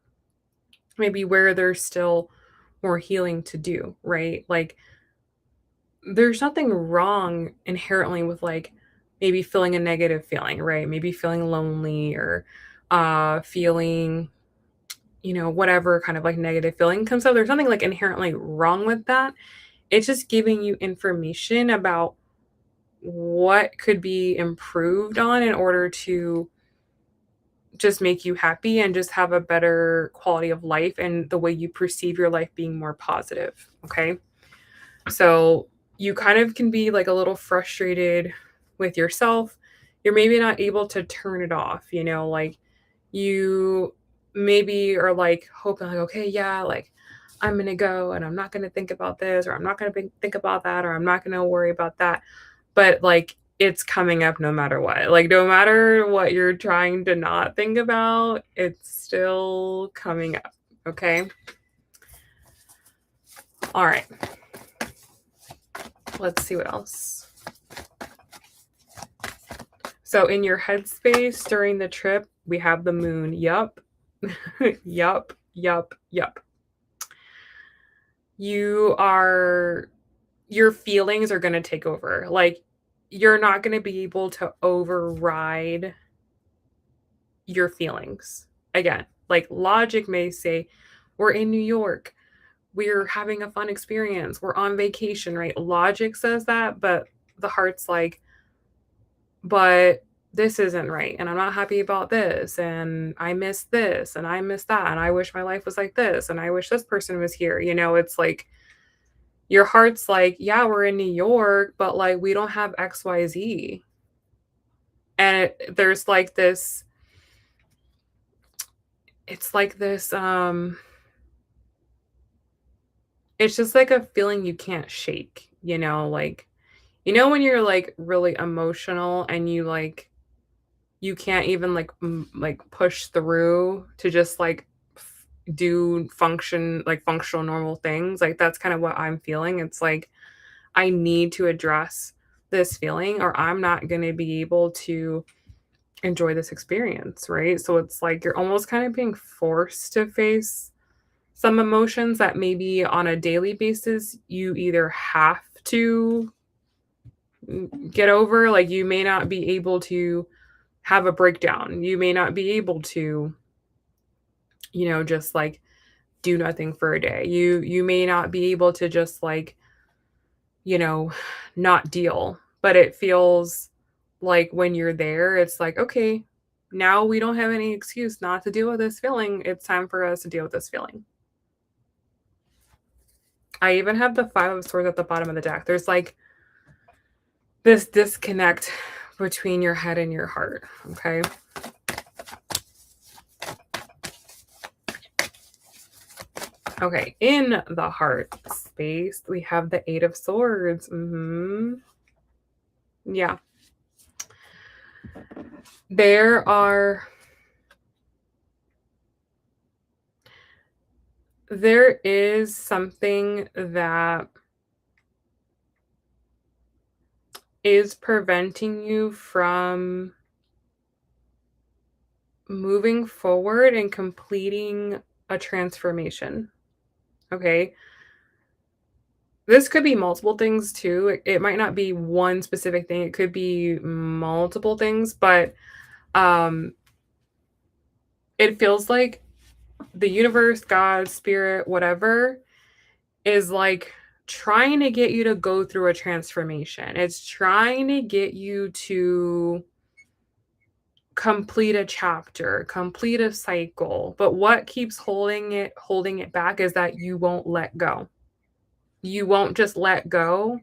maybe where there's still more healing to do, right? Like there's nothing wrong inherently with like maybe feeling a negative feeling, right? Maybe feeling lonely or feeling, whatever kind of like negative feeling comes up. There's nothing like inherently wrong with that. It's just giving you information about what could be improved on in order to just make you happy and just have a better quality of life and the way you perceive your life being more positive. Okay. So you kind of can be like a little frustrated with yourself. You're maybe not able to turn it off, like you maybe are like hoping, like, okay, yeah, like I'm going to go and I'm not going to think about this or I'm not going to think about that or I'm not going to worry about that. But like it's coming up no matter what. Like no matter what you're trying to not think about, it's still coming up. Okay. All right. Let's see what else. So in your headspace during the trip, we have the moon. Yup. Yup. Yup. Yup. Your feelings are going to take over. Like you're not going to be able to override your feelings. Again, like logic may say, we're in New York. We're having a fun experience. We're on vacation, right? Logic says that, but the heart's like, but this isn't right. And I'm not happy about this. And I miss this and I miss that. And I wish my life was like this. And I wish this person was here. It's like your heart's like, yeah, we're in New York, but like we don't have XYZ. And there's like this, it's like this, it's just like a feeling you can't shake, like, when you're like really emotional and you can't even like push through to just like do functional normal things. Like that's kind of what I'm feeling. It's like I need to address this feeling or I'm not going to be able to enjoy this experience, right? So it's like you're almost kind of being forced to face some emotions that maybe on a daily basis you either have to get over. Like you may not be able to have a breakdown. You may not be able to, just like do nothing for a day. You may not be able to just like, you know, not deal. But it feels like when you're there, it's like, okay, now we don't have any excuse not to deal with this feeling. It's time for us to deal with this feeling. I even have the Five of Swords at the bottom of the deck. There's like this disconnect between your head and your heart. Okay. Okay. In the heart space, we have the Eight of Swords. Yeah. There is something that is preventing you from moving forward and completing a transformation. Okay. This could be multiple things too. It might not be one specific thing. It could be multiple things, but um it feels like the universe, God, spirit, whatever, is like trying to get you to go through a transformation. It's trying to get you to complete a chapter, complete a cycle. But what keeps holding it back is that you won't let go. You won't just let go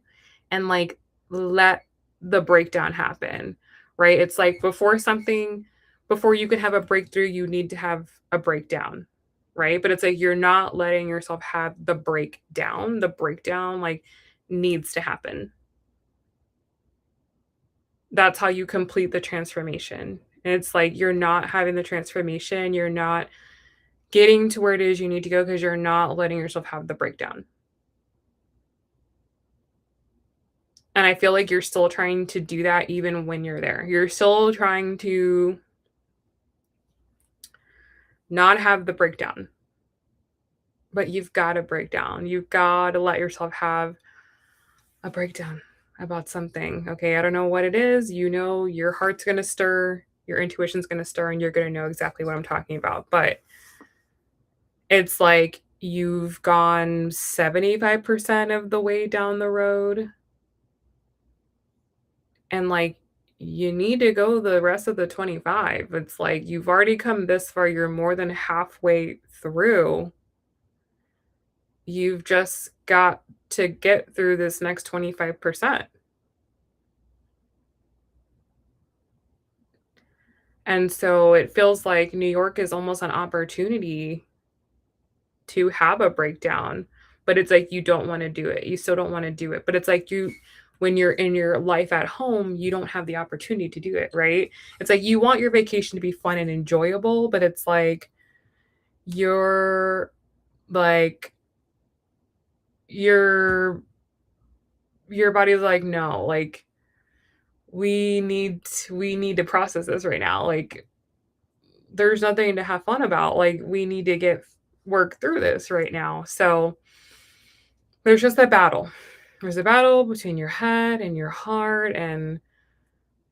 and like let the breakdown happen, right? It's like before you can have a breakthrough, you need to have a breakdown, right? But it's like you're not letting yourself have the breakdown. The breakdown like needs to happen. That's how you complete the transformation. And it's like you're not having the transformation, you're not getting to where it is you need to go because you're not letting yourself have the breakdown. And I feel like you're still trying to do that even when you're there. You're still trying to not have the breakdown, but you've got to break down. You've got to let yourself have a breakdown about something. Okay, I don't know what it is. You know, your heart's going to stir, your intuition's going to stir, and you're going to know exactly what I'm talking about. But it's like you've gone 75% of the way down the road, and like you need to go the rest of the 25. It's like you've already come this far, you're more than halfway through. You've just got to get through this next 25%. And so it feels like New York is almost an opportunity to have a breakdown, but it's like you don't want to do it. You still don't want to do it. But it's like when you're in your life at home, you don't have the opportunity to do it, right? It's like you want your vacation to be fun and enjoyable, but it's like you're like your your body's like, no, like we need to process this right now. Like there's nothing to have fun about. Like we need to get work through this right now. So there's just that battle. There's a battle between your head and your heart, and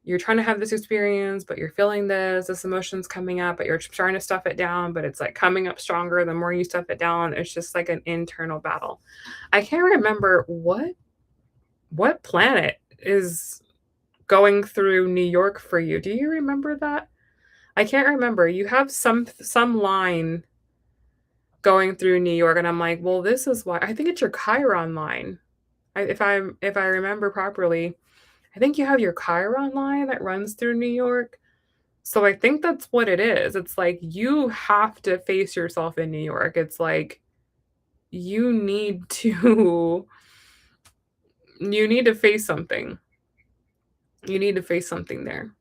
you're trying to have this experience, but you're feeling this emotion's coming up, but you're trying to stuff it down, but it's like coming up stronger the more you stuff it down. It's just like an internal battle. I can't remember what planet is going through New York for you. Do you remember that? I can't remember. You have some line going through New York, and I'm like, well, this is why. I think it's your Chiron line. If I remember properly, I think you have your Chiron line that runs through New York. So I think that's what it is. It's like you have to face yourself in New York. It's like you need to you need to face something. You need to face something there.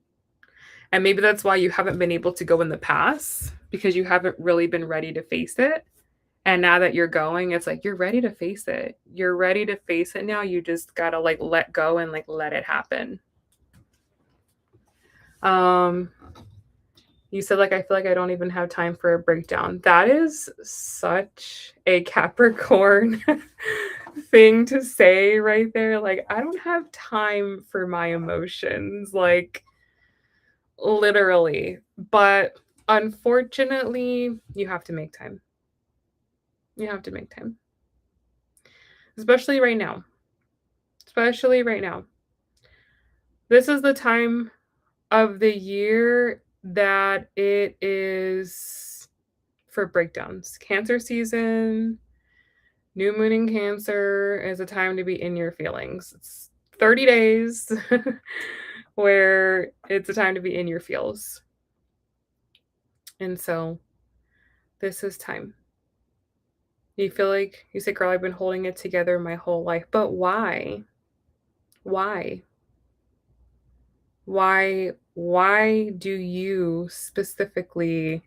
And maybe that's why you haven't been able to go in the past because you haven't really been ready to face it. And now that you're going, it's like you're ready to face it. You're ready to face it now. You just got to like let go and like let it happen. Um you said like I feel like I don't even have time for a breakdown. That is such a Capricorn thing to say right there. Like I don't have time for my emotions. Like literally. But unfortunately, you have to make time. You have to make time. Especially right now. Especially right now. This is the time of the year that it is for breakdowns. Cancer season, new moon in Cancer is a time to be in your feelings. It's 30 days where it's a time to be in your feels. And so this is time. You feel like you say, girl, I've been holding it together my whole life. But why? Why? Why do you specifically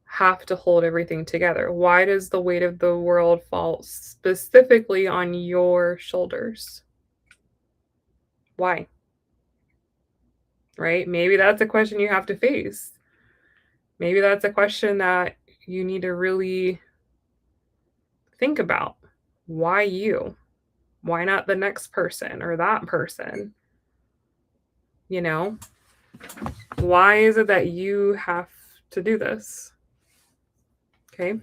have to hold everything together? Why does the weight of the world fall specifically on your shoulders? Why? Right? Maybe that's a question you have to face. Maybe that's a question that you need to really think about. Why you? Why not the next person or that person? You know? Why is it that you have to do this. Okay.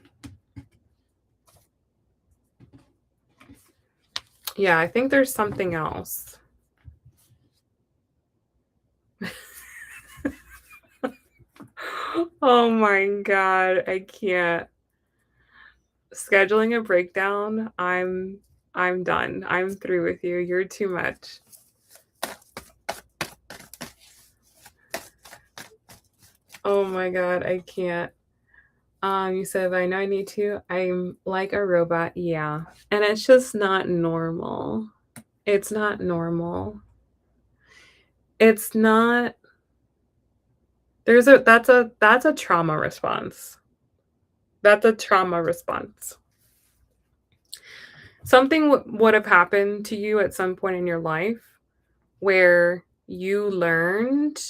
Yeah, I think there's something else. Oh my God, I can't. Scheduling a breakdown, I'm done. I'm through with you. You're too much. Oh my God, I can't. You said I know I need to. I'm like a robot, yeah. And it's just not normal. It's not normal. It's not that's a trauma response. That's a trauma response. Something would have happened to you at some point in your life where you learned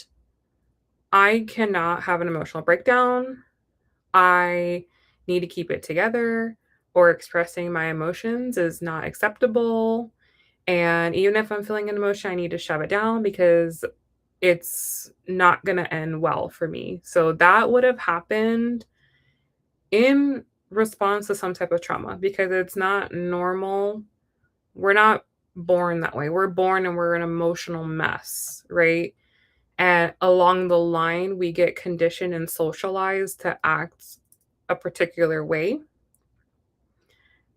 I cannot have an emotional breakdown. I need to keep it together, or expressing my emotions is not acceptable. And even if I'm feeling an emotion, I need to shove it down because it's not going to end well for me. So that would have happened in response to some type of trauma because it's not normal. We're not born that way. We're born and we're an emotional mess, right? And along the line, we get conditioned and socialized to act a particular way.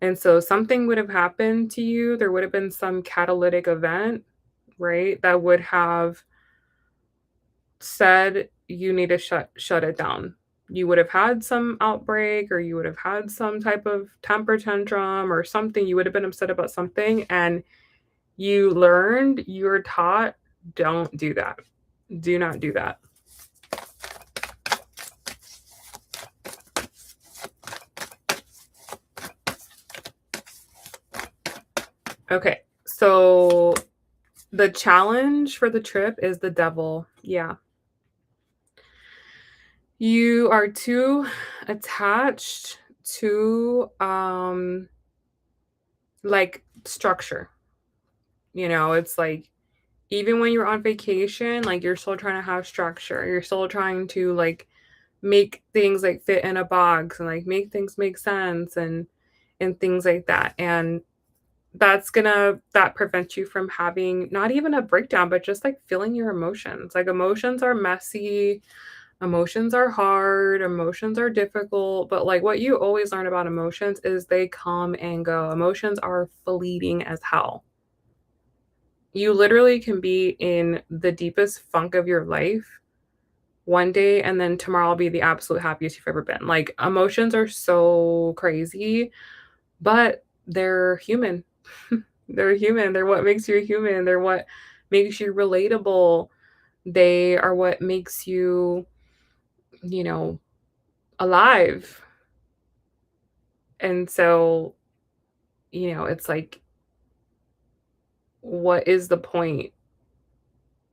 And so something would have happened to you. There would have been some catalytic event, right? That would have said you need to shut it down. You would have had some outbreak, or you would have had some type of temper tantrum or something. You would have been upset about something, and you learned, you were taught, don't do that. Do not do that. Okay, so the challenge for the trip is the devil. Yeah. You are too attached to like structure. It's like even when you're on vacation, like you're still trying to have structure. You're still trying to like make things like fit in a box and like make things make sense and things like that. And that prevents you from having not even a breakdown, but just like feeling your emotions. Like emotions are messy, emotions are hard, emotions are difficult, but like what you always learn about emotions is they come and go. Emotions are fleeting as hell. You literally can be in the deepest funk of your life one day and then tomorrow will be the absolute happiest you've ever been. Like emotions are so crazy, but they're human. They're human. They're what makes you human. They're what makes you relatable. They are what makes you, you know, alive. And so, it's like, what is the point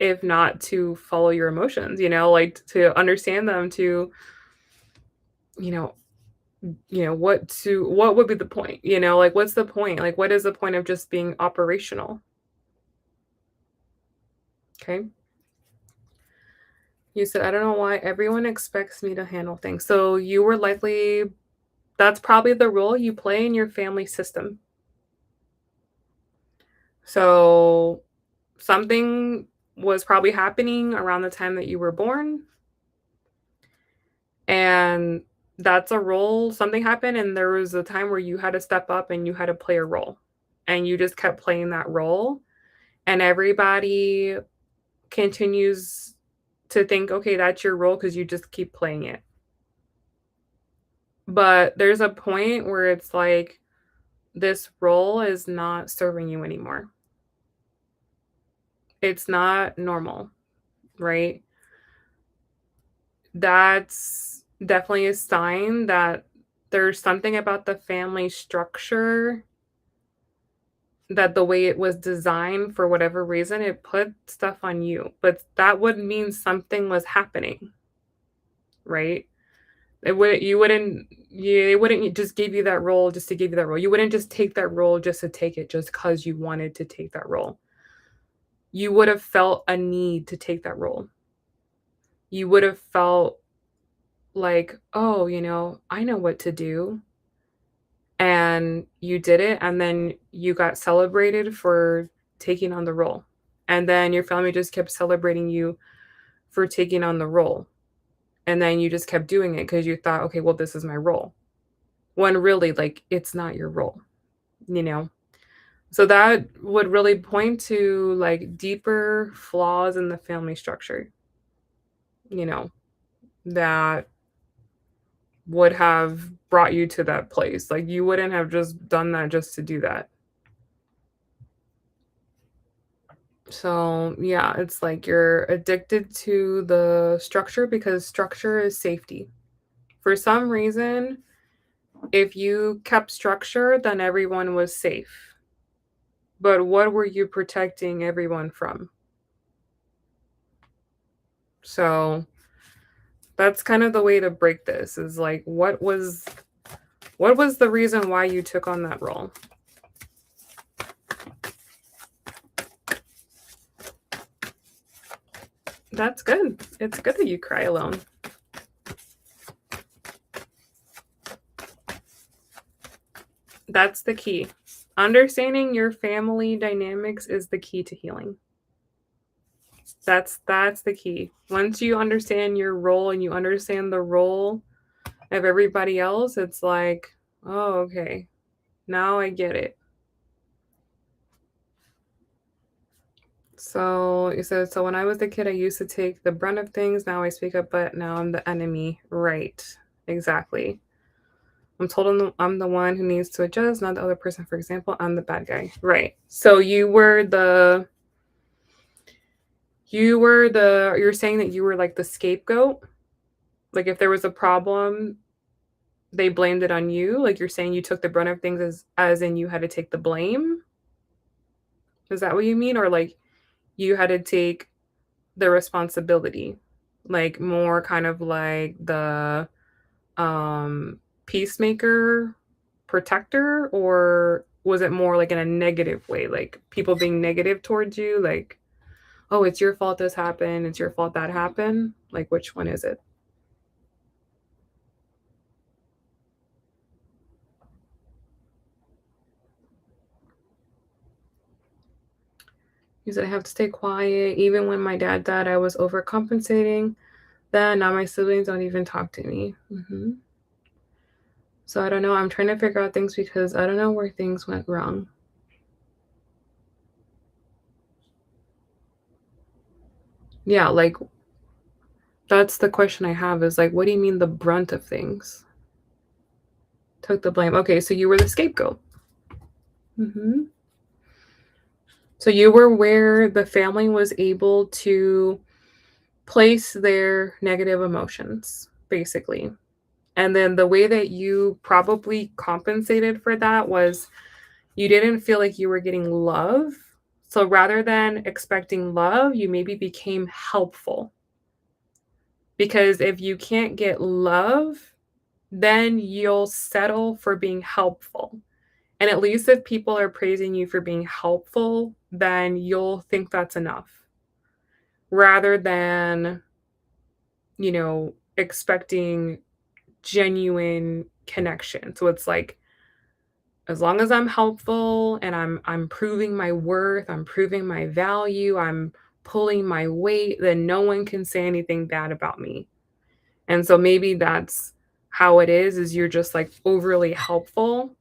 if not to follow your emotions, like to understand them, to, you know, what would be the point? Like what's the point? Like what is the point of just being operational? Okay. You said, I don't know why everyone expects me to handle things. So you were likely, that's probably the role you play in your family system. So something was probably happening around the time that you were born. And that's a role. Something happened, and there was a time where you had to step up and you had to play a role. And you just kept playing that role. And everybody continues to think, okay, that's your role because you just keep playing it. But there's a point where it's like, this role is not serving you anymore. It's not normal, right? That's definitely a sign that there's something about the family structure, that the way it was designed, for whatever reason, it put stuff on you. But that would mean something was happening, right? It wouldn't just give you that role just to give you that role. You wouldn't just take that role just to take it just because you wanted to take that role. You would have felt a need to take that role. You would have felt like, oh, I know what to do. And you did it, and then you got celebrated for taking on the role. And then your family just kept celebrating you for taking on the role. And then you just kept doing it because you thought, okay, well, this is my role. When really, like, it's not your role, you know? So that would really point to like deeper flaws in the family structure, you know, that would have brought you to that place. Like you wouldn't have just done that just to do that. So, yeah, it's like you're addicted to the structure because structure is safety. For some reason, if you kept structure, then everyone was safe. But what were you protecting everyone from? So, that's kind of the way to break this is like what was the reason why you took on that role? That's good. It's good that you cry alone. That's the key. Understanding your family dynamics is the key to healing. That's the key. Once you understand your role and you understand the role of everybody else, it's like, oh, okay. Now I get it. So you said, so when I was a kid, I used to take the brunt of things. Now I speak up, but now I'm the enemy. Right. Exactly. I'm told I'm the one who needs to adjust, not the other person. For example, I'm the bad guy. Right. So you're saying that you were like the scapegoat. Like if there was a problem, they blamed it on you. Like you're saying you took the brunt of things as in you had to take the blame. Is that what you mean? Or like you had to take the responsibility? Like more kind of like the peacemaker protector, or was it more like in a negative way, like people being negative towards you, like, oh, it's your fault this happened, it's your fault that happened? Like which one is it? You said I have to stay quiet. Even when my dad died, I was overcompensating. Then now my siblings don't even talk to me. So I don't know. I'm trying to figure out things because I don't know where things went wrong. Yeah, like that's the question I have is like, what do you mean the brunt of things? Took the blame. Okay, so you were the scapegoat. hmm So you were where the family was able to place their negative emotions, basically. And then the way that you probably compensated for that was you didn't feel like you were getting love. So rather than expecting love, you maybe became helpful. Because if you can't get love, then you'll settle for being helpful. And at least if people are praising you for being helpful, then you'll think that's enough rather than, expecting genuine connection. So it's like as long as I'm helpful and I'm proving my worth, I'm proving my value, I'm pulling my weight, then no one can say anything bad about me. And so maybe that's how it is you're just like overly helpful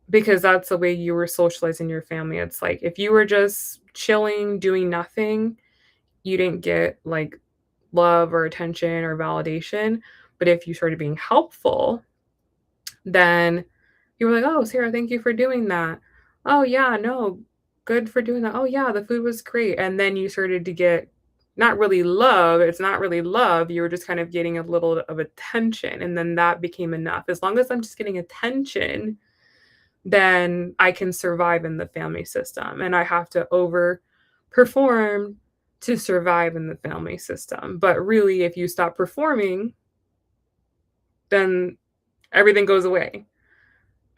because that's the way you were socialized in your family. It's like if you were just chilling, doing nothing, you didn't get like love or attention or validation. But if you started being helpful, then you were like, "Oh, Sarah, thank you for doing that. Oh, yeah, no, good for doing that. Oh, yeah, the food was great." And then you started to get not really love. It's not really love. You were just kind of getting a little of attention. And then that became enough. As long as I'm just getting attention, then I can survive in the family system. And I have to overperform to survive in the family system. But really, if you stop performing, then everything goes away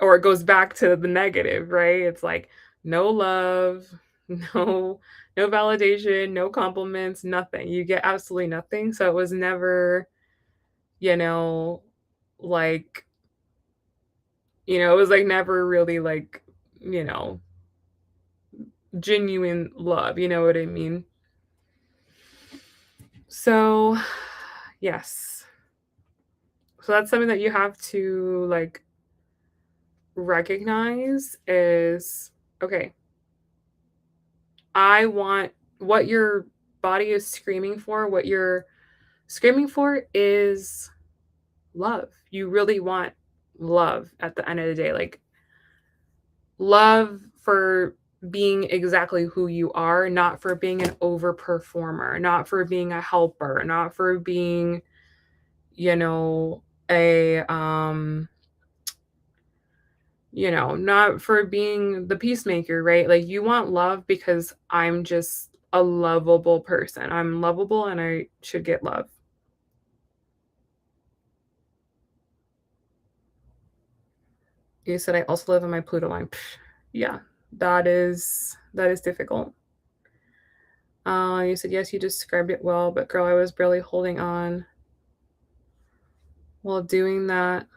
or it goes back to the negative, right? It's like no love, no validation, no compliments, nothing. You get absolutely nothing. So it was never you know, like, it was like never really like, you know, genuine love, you know what I mean? So, yes. So that's something that you have to like recognize is okay, I want what your body is screaming for, what you're screaming for is love. You really want love at the end of the day. Like love for being exactly who you are, not for being an overperformer, not for being a helper, not for being, you know, a not for being the peacemaker, right? Like you want love because I'm just a lovable person. I'm lovable and I should get love. You said I also live in my Pluto line. Yeah, that is difficult. You said yes, you described it well, but girl, I was barely holding on while doing that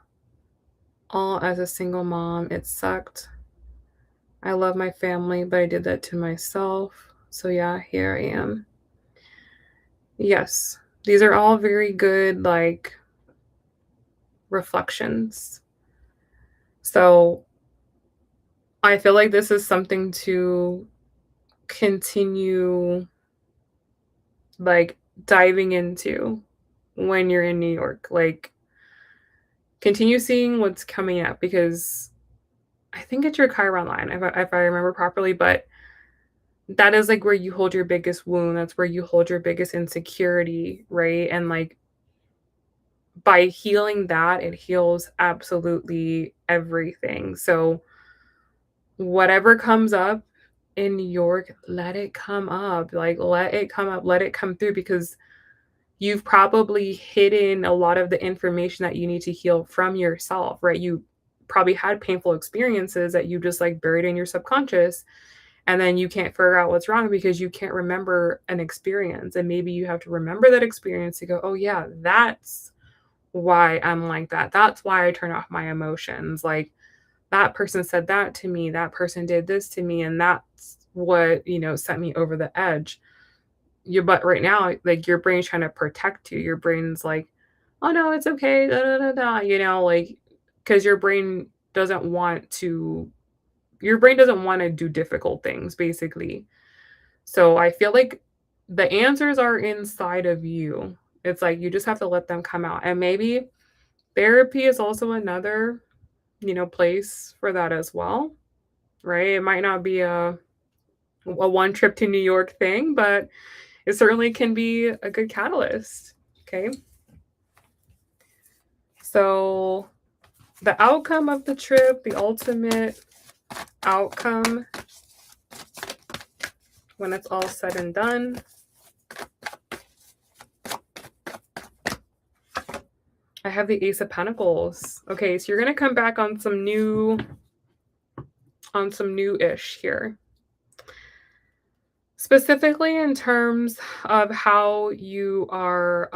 all as a single mom. It sucked. I love my family, but I did that to myself. So yeah, here I am. Yes. These are all very good like reflections. So I feel like this is something to continue like diving into when you're in New York. Like continue seeing what's coming up because I think it's your Chiron line if I remember properly, but that is like where you hold your biggest wound. That's where you hold your biggest insecurity, right? And like by healing that, it heals absolutely everything. So whatever comes up in New York, let it come up. Like let it come up, let it come through because you've probably hidden a lot of the information that you need to heal from yourself, right? You probably had painful experiences that you just like buried in your subconscious and then you can't figure out what's wrong because you can't remember an experience and maybe you have to remember that experience to go, "Oh yeah, that's why I'm like that. That's why I turn off my emotions." Like that person said that to me, that person did this to me, and that's what, sent me over the edge. But right now, like your brain's trying to protect you. Your brain's like, "Oh no, it's okay." Da, da, da, da, like because your brain doesn't want to do difficult things, basically. So I feel like the answers are inside of you. It's like you just have to let them come out. And maybe therapy is also another, place for that as well, right? It might not be a one trip to New York thing, but it certainly can be a good catalyst. Okay. So, the outcome of the trip, the ultimate outcome when it's all said and done. I have the Ace of Pentacles. Okay, so you're going to come back on some new-ish here. Specifically in terms of how you are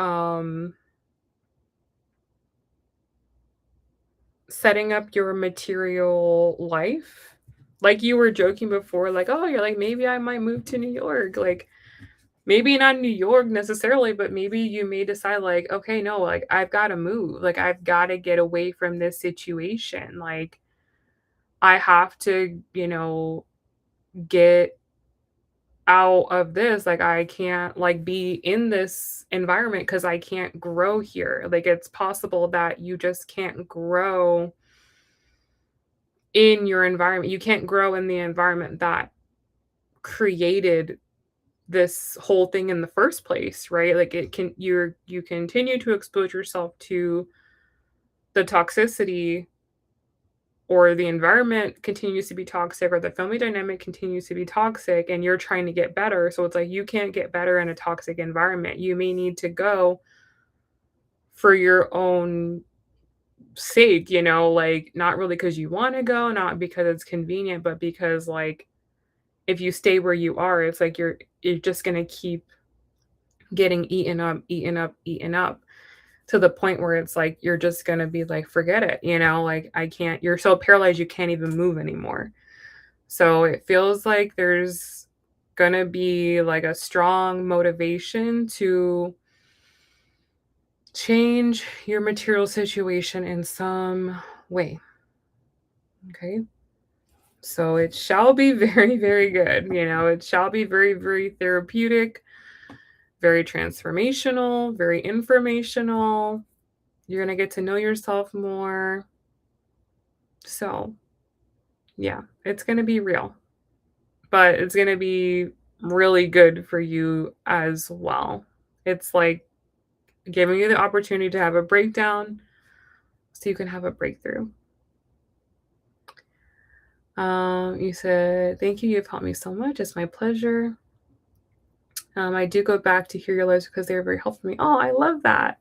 setting up your material life. Like you were joking before, like, oh, you're like, maybe I might move to New York. Like, maybe not New York necessarily, but maybe you may decide, like, okay, no, like, I've got to move. Like, I've got to get away from this situation. Like, I have to, get out of this. Like, I can't, like, be in this environment because I can't grow here. Like, it's possible that you just can't grow in your environment. You can't grow in the environment that created this whole thing in the first place, right? Like you continue to expose yourself to the toxicity or the environment continues to be toxic or the family dynamic continues to be toxic and you're trying to get better. So it's like you can't get better in a toxic environment. You may need to go for your own sake, like not really because you want to go, not because it's convenient, but because like if you stay where you are, it's like you're just gonna keep getting eaten up, eaten up, eaten up. to the point where it's like you're just gonna be like, forget it, like I can't, you're so paralyzed you can't even move anymore. So it feels like there's gonna be like a strong motivation to change your material situation in some way. Okay. So it shall be very, very good. It shall be very, very therapeutic, very transformational, very informational. You're going to get to know yourself more. So, yeah, it's going to be real, but it's going to be really good for you as well. It's like giving you the opportunity to have a breakdown so you can have a breakthrough. You said, thank you. You've helped me so much. It's my pleasure. I do go back to hear your lives because they were very helpful for me. Oh, I love that.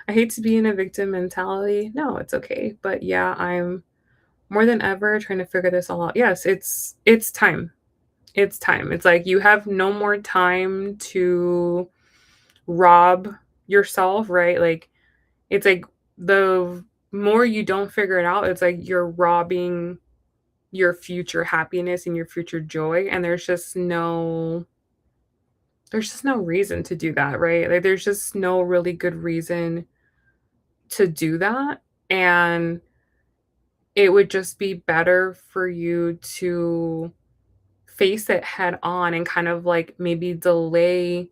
I hate to be in a victim mentality. No, it's okay. But yeah, I'm more than ever trying to figure this all out. Yes, it's time. It's time. It's like you have no more time to rob yourself, right? Like it's like the more you don't figure it out, it's like you're robbing your future happiness and your future joy. And there's just no reason to do that, right? Like there's just no really good reason to do that. And it would just be better for you to face it head on and kind of like maybe delay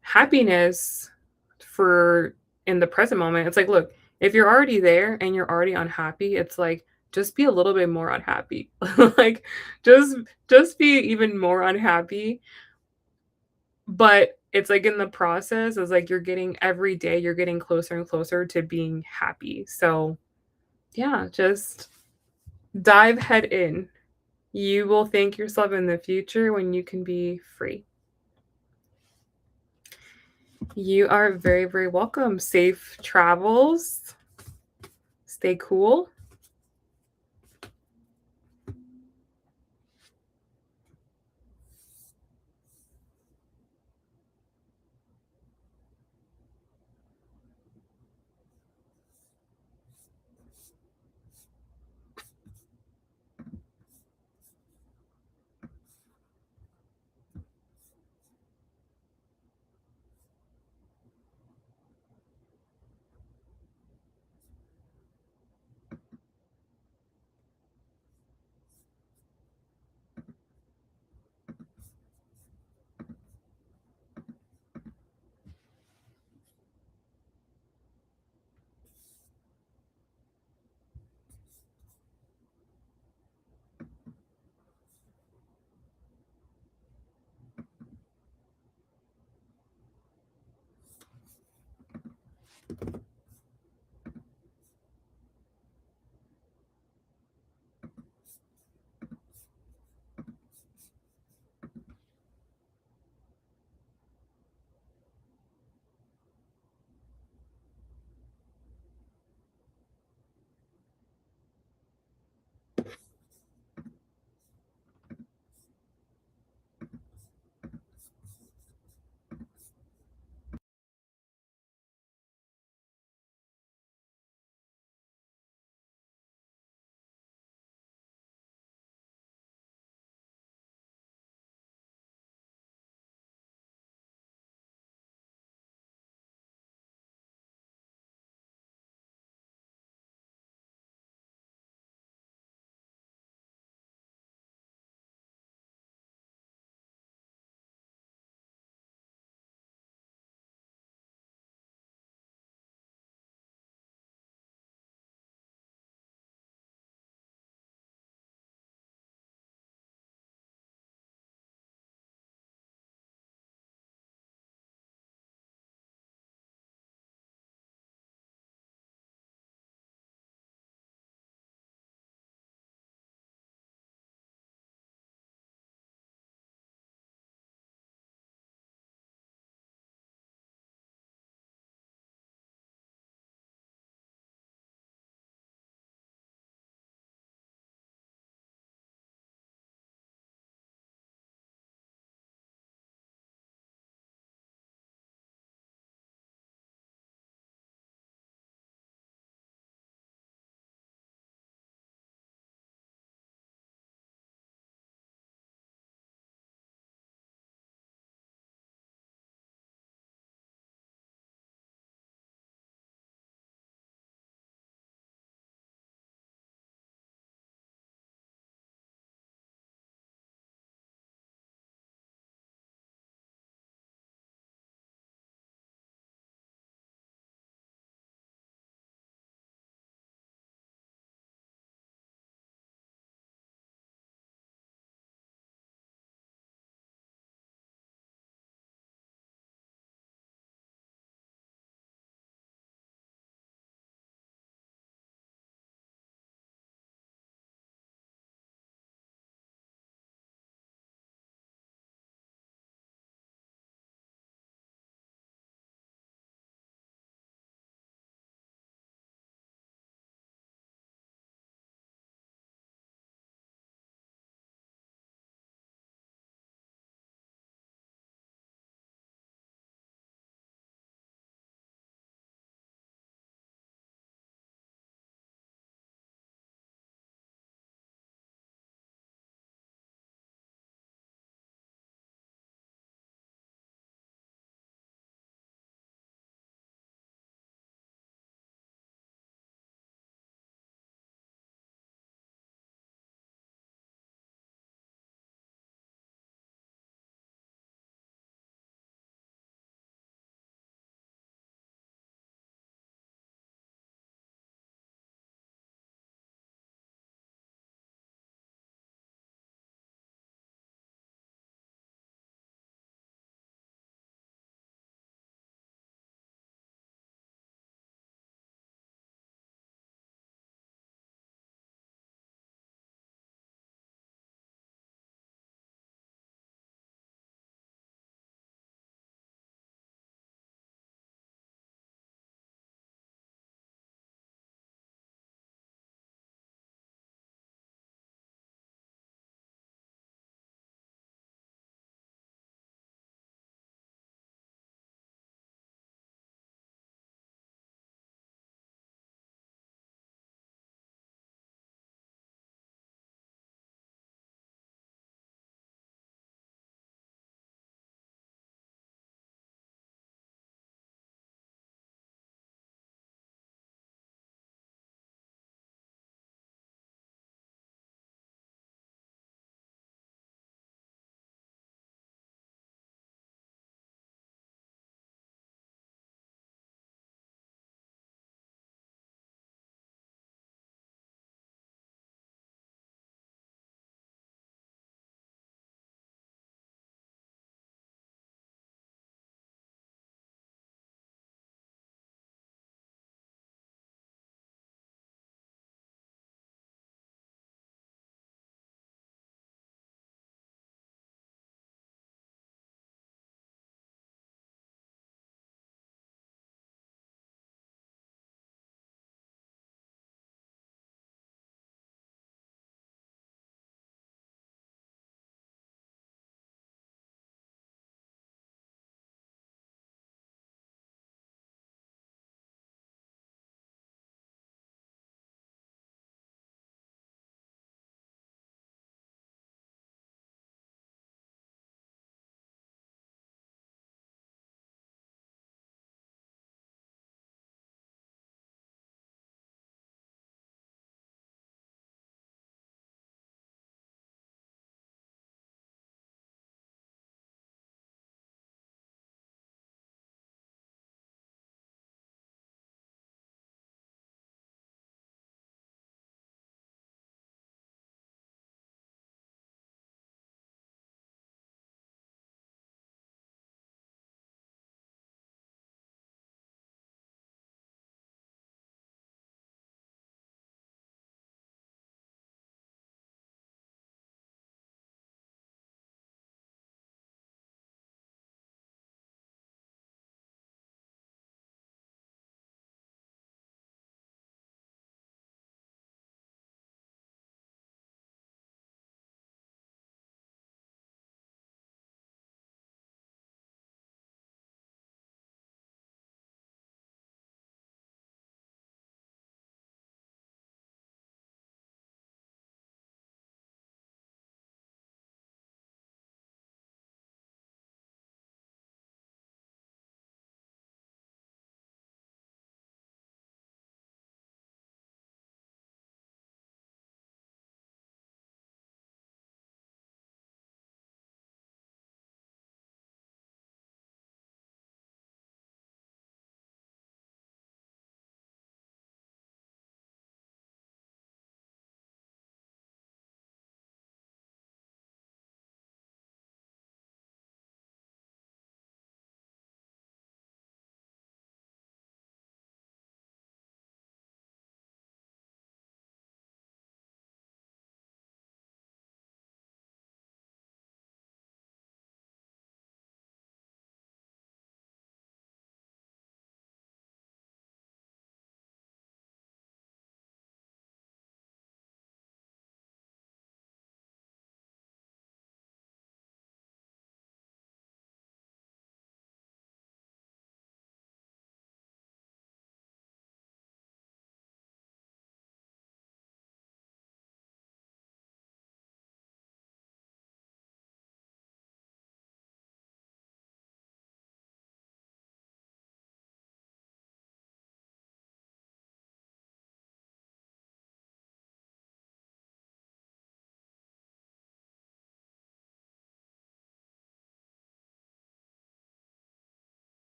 happiness for in the present moment. It's like, look, if you're already there and you're already unhappy, it's like just be a little bit more unhappy. Like just just be even more unhappy. But it's like in the process, it's like you're getting every day, you're getting closer and closer to being happy. So, yeah, just dive head in. You will thank yourself in the future when you can be free. You are very, very welcome. Safe travels. Stay cool.